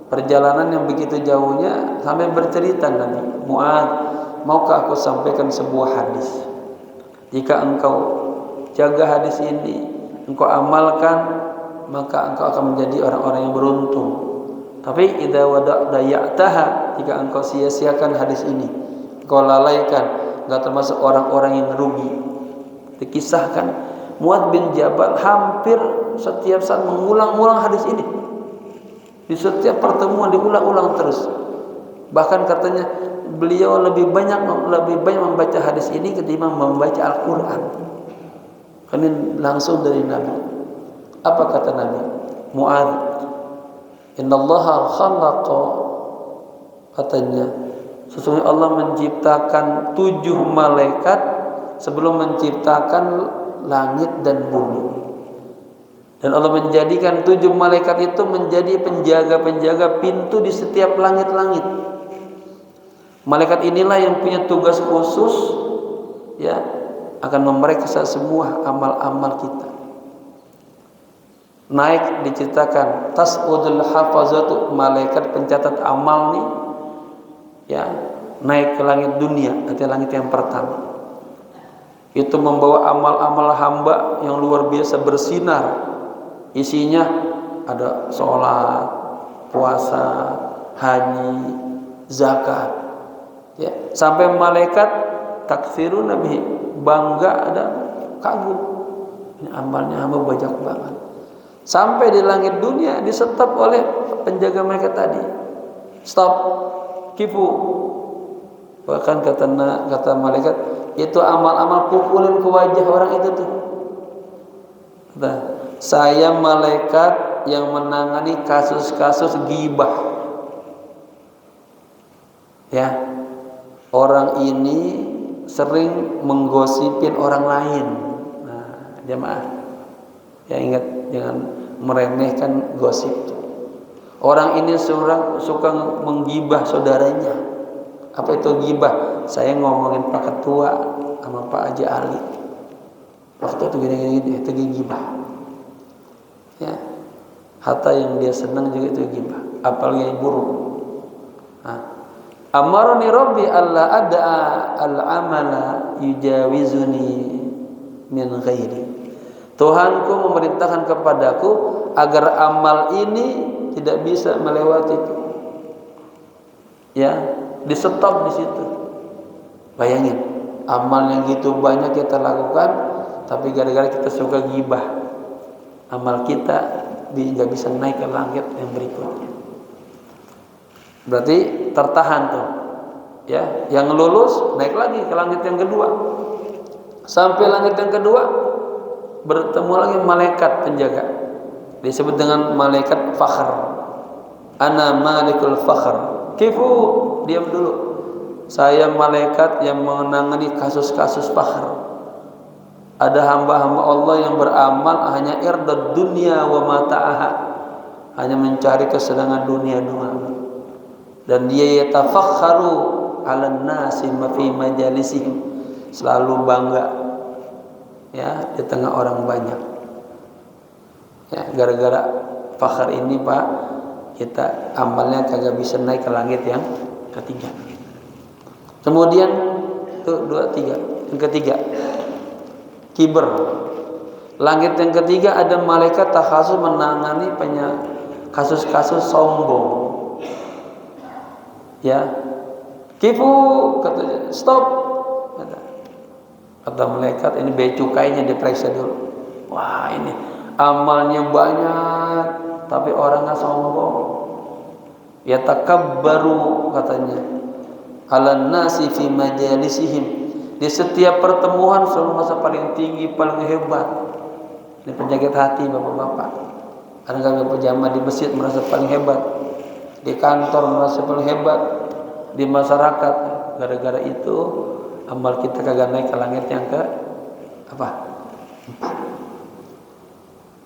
Perjalanan yang begitu jauhnya sampai bercerita Nabi, Mu'adz, maukah aku sampaikan sebuah hadis? Jika engkau jaga hadis ini, engkau amalkan, maka engkau akan menjadi orang-orang yang beruntung. Tapi idza dayataha, jika engkau sia-siakan hadis ini, engkau lalaikan, enggak termasuk orang-orang yang rugi. Dikisahkan Muadz bin Jabal hampir setiap saat mengulang-ulang hadis ini. Di setiap pertemuan diulang-ulang terus. Bahkan katanya beliau lebih banyak membaca hadis ini ketimbang membaca Al-Qur'an. Karena langsung dari Nabi. Apa kata Nabi? Muadz, innallaha khalaqa, katanya sesungguhnya Allah menciptakan 7 malaikat sebelum menciptakan langit dan bumi. Dan Allah menjadikan 7 malaikat itu menjadi penjaga-penjaga pintu di setiap langit-langit. Malaikat inilah yang punya tugas khusus, ya, akan memeriksa semua amal-amal kita. Naik diceritakan tas'udul hafazatu, malaikat pencatat amal nih, ya, naik ke langit dunia, arti langit yang pertama. Itu membawa amal-amal hamba yang luar biasa bersinar. Isinya ada sholat, puasa, haji, zakat, ya. Sampai malaikat taksirun nabi, bangga, ada kagum, ini amalnya hamba banyak banget. Sampai di langit dunia disetop oleh penjaga mereka tadi. Stop, kipu. Bahkan kata malaikat, itu amal-amal pukulin ke wajah orang itu tuh. Nah, saya malaikat yang menangani kasus-kasus ghibah. Ya, orang ini sering menggosipin orang lain. Nah, jemaah, ya ingat, jangan meremehkan gosip. Orang ini suka menggibah saudaranya. Apa itu ghibah? Saya ngomongin Pak Ketua sama Pak Haji Ali. Waktu itu gini-gini, itu ghibah. Ya, harta yang dia senang juga itu ghibah. Apalagi yang buruk. Amarani Rabbi alla ad'a al-amala yujawizuni min ghairi. Tuhanku memerintahkan kepadaku agar amal ini tidak bisa melewatiku. Ya, di stop di situ. Bayangin, amal yang gitu banyak kita lakukan, tapi gara-gara kita suka ghibah, amal kita nggak bisa naik ke langit yang berikutnya. Berarti tertahan tuh, ya. Yang lulus naik lagi ke langit yang kedua. Sampai langit yang kedua bertemu lagi malaikat penjaga. Disebut dengan malaikat fakhr. Ana malikul fakhr. Kifu, diam dulu. Saya malaikat yang menangani kasus-kasus fakhr. Ada hamba-hamba Allah yang beramal hanya irdad dunia wa mata'aha, hanya mencari kesenangan dunia doang. Dan dia yatafakharu 'alan nasi fi majalisihim, selalu bangga, ya, di tengah orang banyak. Ya, gara-gara fakhar ini Pak, kita amalnya kagak bisa naik ke langit yang ketiga. Kemudian tuh 2, 3. Yang ketiga, kiber. Langit yang ketiga ada malaikat takhasus menangani kasus-kasus sombong. Ya, kipu, katanya, stop. Kata malaikat, ini bea cukainya diperiksa dulu. Wah, ini amalnya banyak, tapi orangnya sombong. Ya takabbaru, katanya, alan nasi fi majalisihim. Di setiap pertemuan selalu merasa paling tinggi, paling hebat. Ini penyakit hati bapak-bapak. Kadang-kadang pejamah di masjid merasa paling hebat, di kantor merasa paling hebat, di masyarakat. Gara-gara itu amal kita kagak naik ke langit yang ke apa?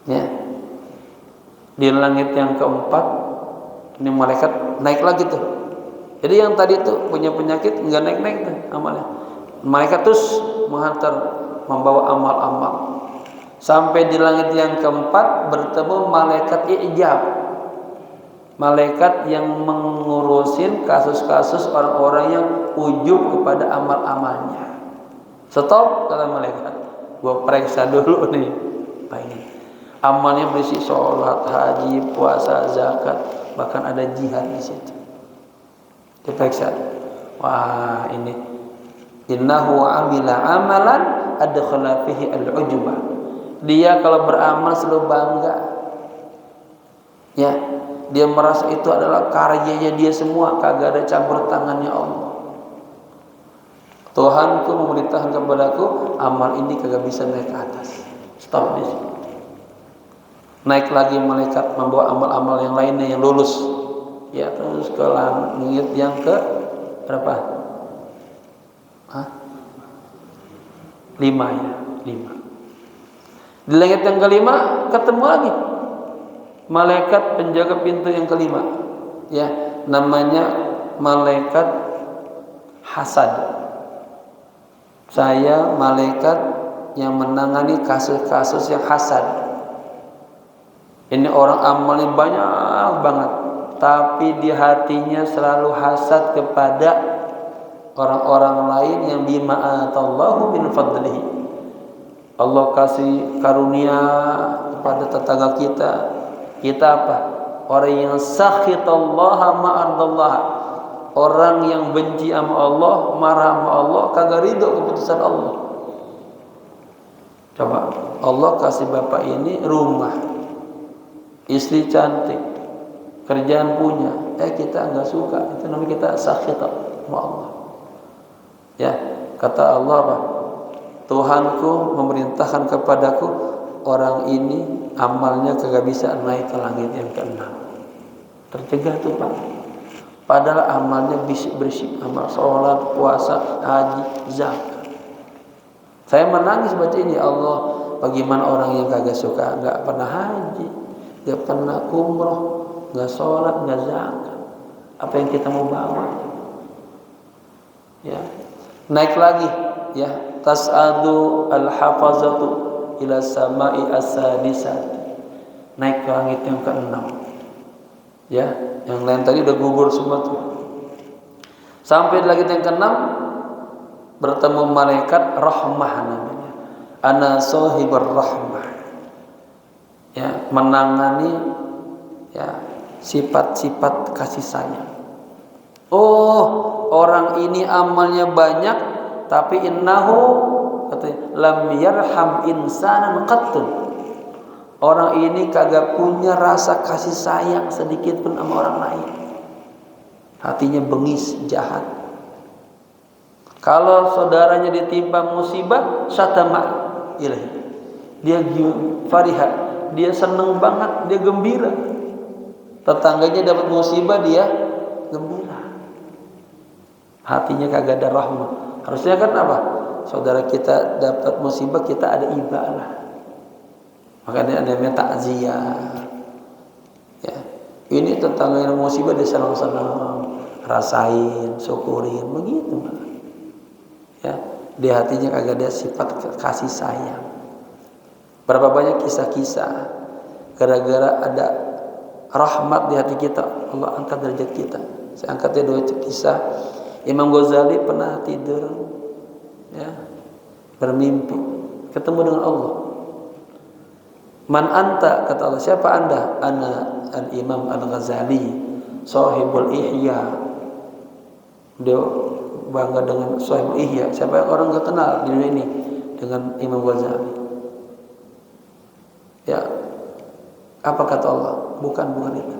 4. Ya. Di langit yang keempat ini malaikat naik lagi tuh. Jadi yang tadi tuh punya penyakit enggak naik-naik tuh amalnya. Malaikat terus menghantar, membawa amal-amal. Sampai di langit yang keempat bertemu malaikat ijab. Malaikat yang mengurusin kasus-kasus orang-orang yang ujub kepada amal-amalnya. Stop, kata malaikat. Gua periksa dulu nih. Pak ini amalnya berisi sholat, haji, puasa, zakat. bahkan ada jihad di situ. Diperiksa. Wah, ini innahu amila amalan adkhala fihi al-ujba. Dia kalau beramal selalu bangga. Ya, dia merasa itu adalah karyanya dia semua, kagak ada campur tangannya Allah. Tuhanku memerintahkan kepadaku, amal ini kagak bisa naik ke atas. Stop di sini. Naik lagi malaikat membawa amal-amal yang lainnya yang lulus. Ya, terus ke langit yang ke berapa? 5 ya, 5. Di langit yang kelima ketemu lagi malaikat penjaga pintu yang kelima. Ya, namanya malaikat hasad. Saya malaikat yang menangani kasus-kasus yang hasad. Ini orang amalnya banyak banget, tapi di hatinya selalu hasad kepada orang-orang lain yang bima atallahu min fadlihi. Allah kasih karunia kepada tetangga kita. Kita apa? Orang yang sakhitallaha ma'ardallah. Orang yang benci sama Allah, marah sama Allah, kagak ridho keputusan Allah. Coba, Allah kasih bapak ini rumah, istri cantik, kerjaan punya, kita enggak suka. Itu namanya kita sakhita sama Allah. Ya, kata Allah apa? Tuhanku memerintahkan kepadaku, orang ini amalnya kagak bisa naik ke langit yang ke-6. Tercegah tuh Pak. Padahal amalnya bersih, amal sholat, puasa, haji, zakat. Saya menangis baca ini, Allah, bagaimana orang yang kagak suka, nggak pernah haji, nggak pernah umroh, nggak sholat, nggak zakat. Apa yang kita mau bawa? Ya, naik lagi, ya, tas'adu al-hafazatu ila samai as-sadisat. Naik ke langit yang ke-6. Ya, yang lain tadi udah gugur semua tuh. Sampai di langit yang ke-6 bertemu malaikat rahmah namanya. Ana sahibur rahmah. Ya, menangani ya sifat-sifat kasih sayang. Oh, orang ini amalnya banyak tapi innahu katanya lam yarham insanan qattun. Orang ini kagak punya rasa kasih sayang sedikit pun sama orang lain. Hatinya bengis, jahat. Kalau saudaranya ditimpa musibah, syatama ilahi. Dia fariha, dia seneng banget, dia gembira. Tetangganya dapat musibah, dia gembira. Hatinya kagak ada rahmat. Harusnya kan apa? Saudara kita dapat musibah, kita ada ibadah. Makanya ada namanya takziah. Ya, ini tetangga yang musibah dia senang-senang, rasain, syukurin, begitu. Ya, di hatinya kagak ada sifat kasih sayang. Berapa banyak kisah-kisah gara-gara ada rahmat di hati kita, Allah angkat derajat kita. Saya angkatnya 2 kisah. Imam Ghazali pernah tidur, ya, bermimpi ketemu dengan Allah. Man anta, kata Allah, siapa anda? Ana al-Imam Al-Ghazali, sahibul Ihya. Dia bangga dengan sahibul Ihya. Siapa yang orang gak kenal di dunia ini dengan Imam Ghazali? Ya, apa kata Allah? Bukan itu.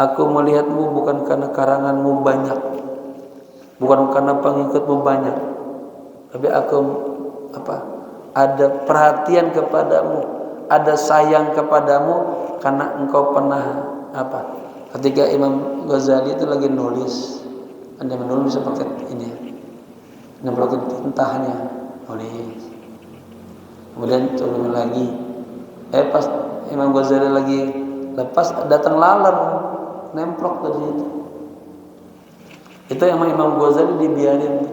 Aku melihatmu bukan karena karanganmu banyak, bukan karena pengikutmu banyak, tapi aku ada perhatian kepadamu, ada sayang kepadamu karena engkau pernah ketika Imam Ghazali itu lagi nulis, Anda menulis pakai ini, pakai tintahnya nulis, kemudian turun lagi, pas Imam Ghazali lagi lepas, datang laler nemplok dari situ. Itu yang Imam Ghazali dibiarin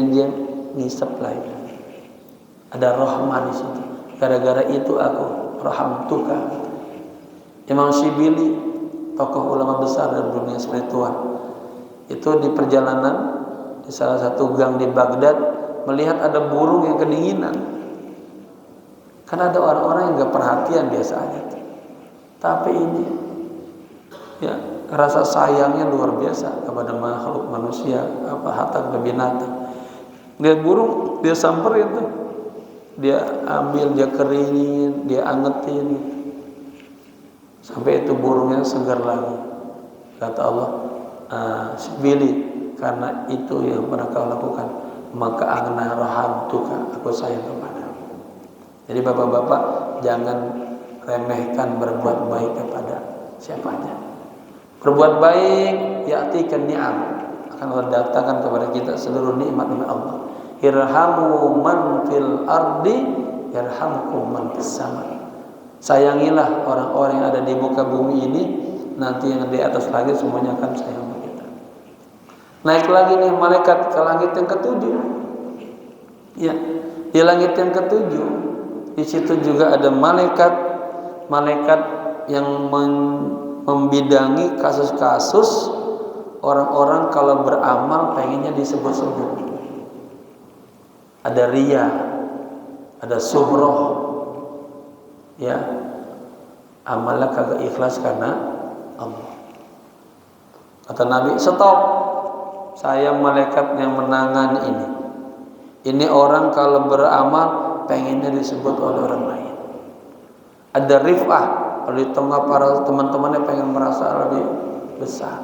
dia ngisap lagi. Ada rahmah di situ. Gara-gara itu aku rahamtuka. Imam Syibili, tokoh ulama besar dalam dunia spiritual, itu di perjalanan di salah satu gang di Baghdad melihat ada burung yang kedinginan. Karena ada orang-orang yang gak perhatian biasa aja. Tapi ini Ya, rasa sayangnya luar biasa kepada makhluk manusia, hatta ke binatang. Lihat burung, dia samperin tuh, dia ambil, dia keringin, dia angetin, sampai itu burungnya segar lagi. Kata Allah, Sibili, karena itu yang pernah kau lakukan, maka agna rahamtuka, aku sayang kepadamu. Jadi bapak-bapak jangan remehkan berbuat baik kepada siapa aja. Berbuat baik, ya'tikan ni'am, akan Allah datangkan kepada kita seluruh nikmat-nikmat Allah. Irhamu man fil ardi yarhamkum man fis sama. Sayangilah orang-orang yang ada di muka bumi ini, nanti yang di atas lagi semuanya akan sayang sama kita. Naik lagi nih malaikat ke langit yang ketujuh. Ya, di langit yang ketujuh, di situ juga ada malaikat yang membidangi kasus-kasus orang-orang kalau beramal pengennya disebut-sebut. Ada riya, ada sumroh, ya, amalnya kagak ikhlas karena Allah. Kata Nabi, stop, saya malaikat yang menangani ini. Ini orang kalau beramal pengennya disebut oleh orang lain. Ada rif'ah, kalau di tengah para teman-temannya pengen merasa lebih besar,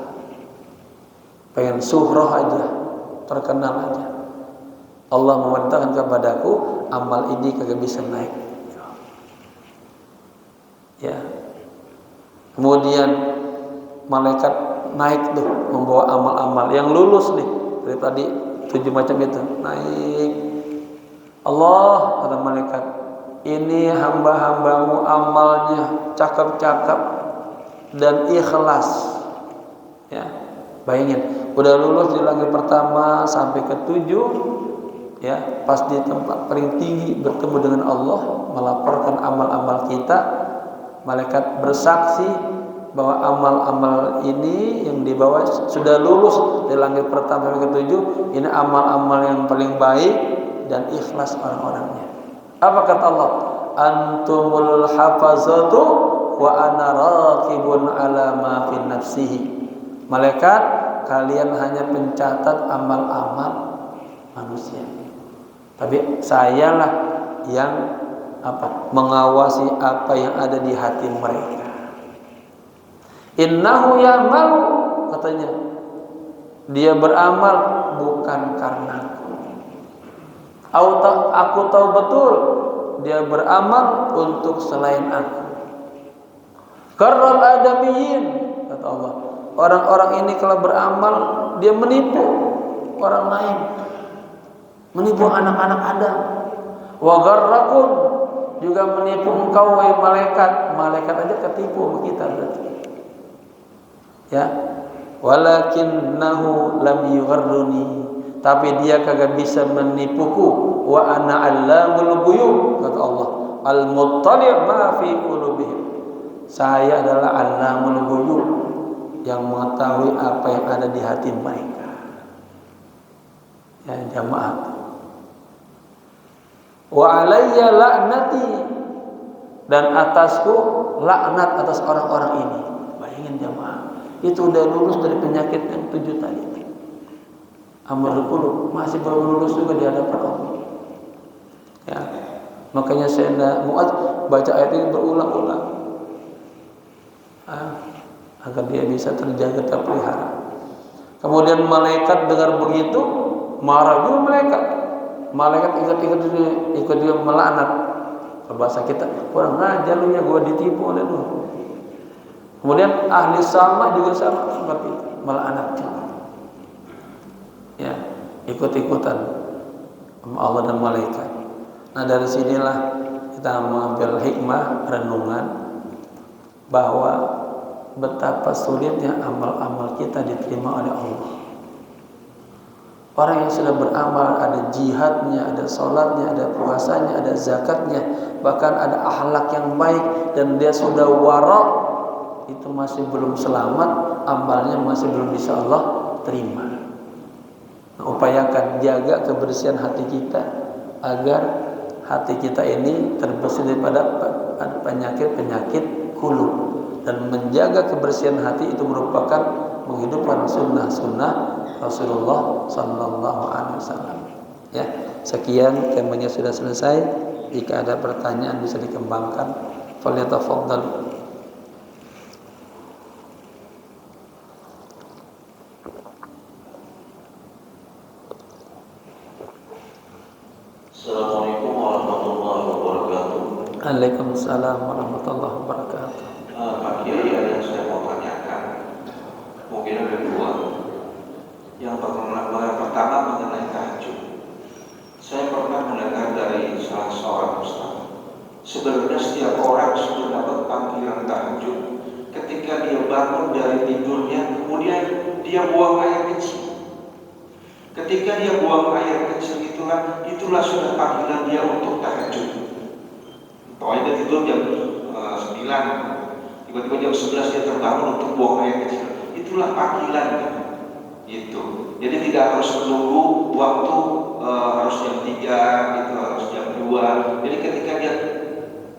pengen suhroh aja, terkenal aja. Allah memerintahkan kepadaku, amal ini kagak bisa naik. Ya. Kemudian malaikat naik tuh membawa amal-amal yang lulus nih dari tadi 7 macam itu naik. Allah, kata malaikat, ini hamba-hambamu amalnya cakep-cakep dan ikhlas. Ya, bayangin, udah lulus di langit pertama sampai ke 7. Ya, pas di tempat paling tinggi bertemu dengan Allah, melaporkan amal-amal kita. Malaikat bersaksi bahwa amal-amal ini yang dibawa sudah lulus di langit pertama sampai ke 7. Ini amal-amal yang paling baik dan ikhlas orang-orangnya. Apa kata Allah? Antumul hafazatu wa ana raqibun ala ma fi nafsihi. Malaikat, kalian hanya pencatat amal-amal manusia. Tapi sayalah yang mengawasi apa yang ada di hati mereka. Innahu ya'malu, katanya, dia beramal bukan karena aku tahu betul dia beramal untuk selain aku. Karral adamiyin, kata Allah, orang-orang ini kalau beramal dia menipu orang lain, menipu anak-anak Adam. Wa gharrakum, juga menipu engkau wahai malaikat. Malaikat aja ketipu sama kita berarti. Ya, walakinnahu lam yugharruni, tapi dia kagak bisa menipuku. Wa ana 'allamul ghuyub, kata Allah, al-muttali' ma fi qulubihim. Saya adalah 'allamul ghuyub, yang mengetahui apa yang ada di hati mereka. Ya jamaah. Wa alayya la'nati, dan atasku laknat atas orang-orang ini. Bayangin jamaah, itu udah lulus dari penyakit yang 7 tadi. Amal qulub masih belum lulus juga di hadapan Allah. Ya. Makanya Sayyidina Mu'adz baca ayat ini berulang-ulang. Agar dia bisa terjaga terpelihara. Kemudian malaikat dengar begitu, marah juga malaikat. Malaikat ikut dia melaknat. Bahasa kita, kurang ajar lu ya, gua ditipu oleh lu. Kemudian ahli sama juga sama seperti itu, melaknat. Ya, ikut-ikutan sama Allah dan malaikat. Nah, dari sinilah kita mengambil hikmah renungan bahwa betapa sulitnya amal-amal kita diterima oleh Allah. Orang yang sudah beramal, ada jihadnya, ada sholatnya, ada puasanya, ada zakatnya, bahkan ada akhlak yang baik, dan dia sudah wara', itu masih belum selamat, amalnya masih belum bisa Allah terima. Nah, upayakan jaga kebersihan hati kita agar hati kita ini terbersih daripada penyakit-penyakit qulub, dan menjaga kebersihan hati itu merupakan menghidupkan sunnah-sunnah Rasulullah Sallallahu Alaihi Wasallam. Ya, sekian temanya sudah selesai. Jika ada pertanyaan bisa dikembangkan. Falyatafaddal. Assalamualaikum warahmatullahi wabarakatuh. Waalaikumsalam warahmatullahi wabarakatuh. Pak Kiai, ada yang saya mau tanyakan. Mungkin ada dua. Yang pertama mengenai tahajud. Saya pernah mendengar dari salah seorang ustaz. Sebenarnya setiap orang sudah dapat panggilan tahajud ketika dia bangun dari tidurnya, kemudian dia buang air kecil. Ketika dia buang air kecil itulah sudah panggilan dia untuk tahajud. Pokoknya dia tidur jam 9, tiba-tiba jam 11 dia terbangun untuk buang air kecil. Itulah panggilannya. Itu. Jadi tidak harus menunggu waktu harus jam 3, gitu, harus jam 2. Jadi ketika dia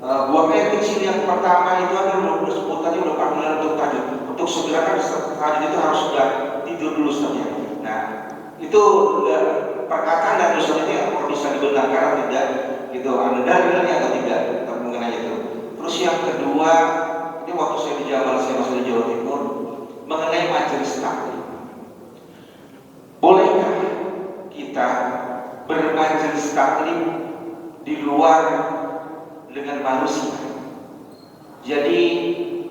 buang air kecil yang pertama itu adalah disebut tadi udah panggilan untuk tahajud. Untuk segera kan tahajud itu harus sudah tidur dulu saja. Nah, itu perkataan dan dosennya bisa dibenarkan atau tidak, gitu. Ada dalilnya atau tidak mengenai itu. Terus yang kedua, ini waktu saya di Jawa, saya masih di Jawa Timur, mengenai majelis taklim. Bolehkah kita bermajelis taklim di luar dengan manusia? Jadi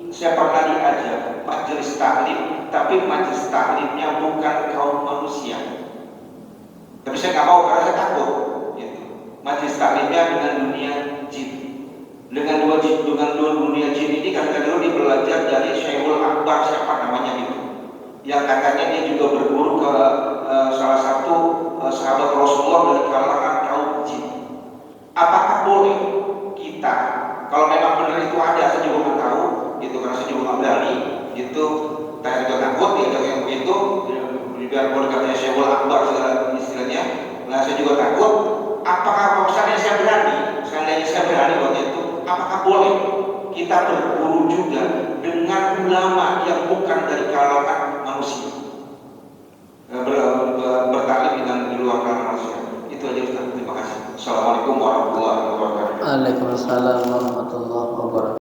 saya pernah diajak majelis taklim, tapi majelis taklimnya bukan kaum manusia. Tapi saya nggak mau karena saya takut. Gitu. Majelis taklimnya dengan dunia jin. Dengan dua dunia jin ini kata dulu dia belajar dari Syekhul Akbar, siapa namanya itu, yang katanya dia juga berguru ke salah satu sahabat Rasulullah dari kalangan kaum jin. Apakah boleh kita, kalau memang benar itu ada, saya juga nggak tahu, gitu, karena saya juga nggak berani, gitu, saya juga takut ya yang begitu, biar boleh katanya Syekhul Akbar segala istilahnya. Nah saya juga takut. Apakah saya berani? Seandainya saya berani waktu itu, apakah boleh kita berguru juga dengan ulama yang bukan dari kalangan manusia, bertaklim dengan di luar kalangan manusia? Itu aja Ustaz. Terima kasih. Assalamualaikum warahmatullahi wabarakatuh. Waalaikumsalam warahmatullahi wabarakatuh.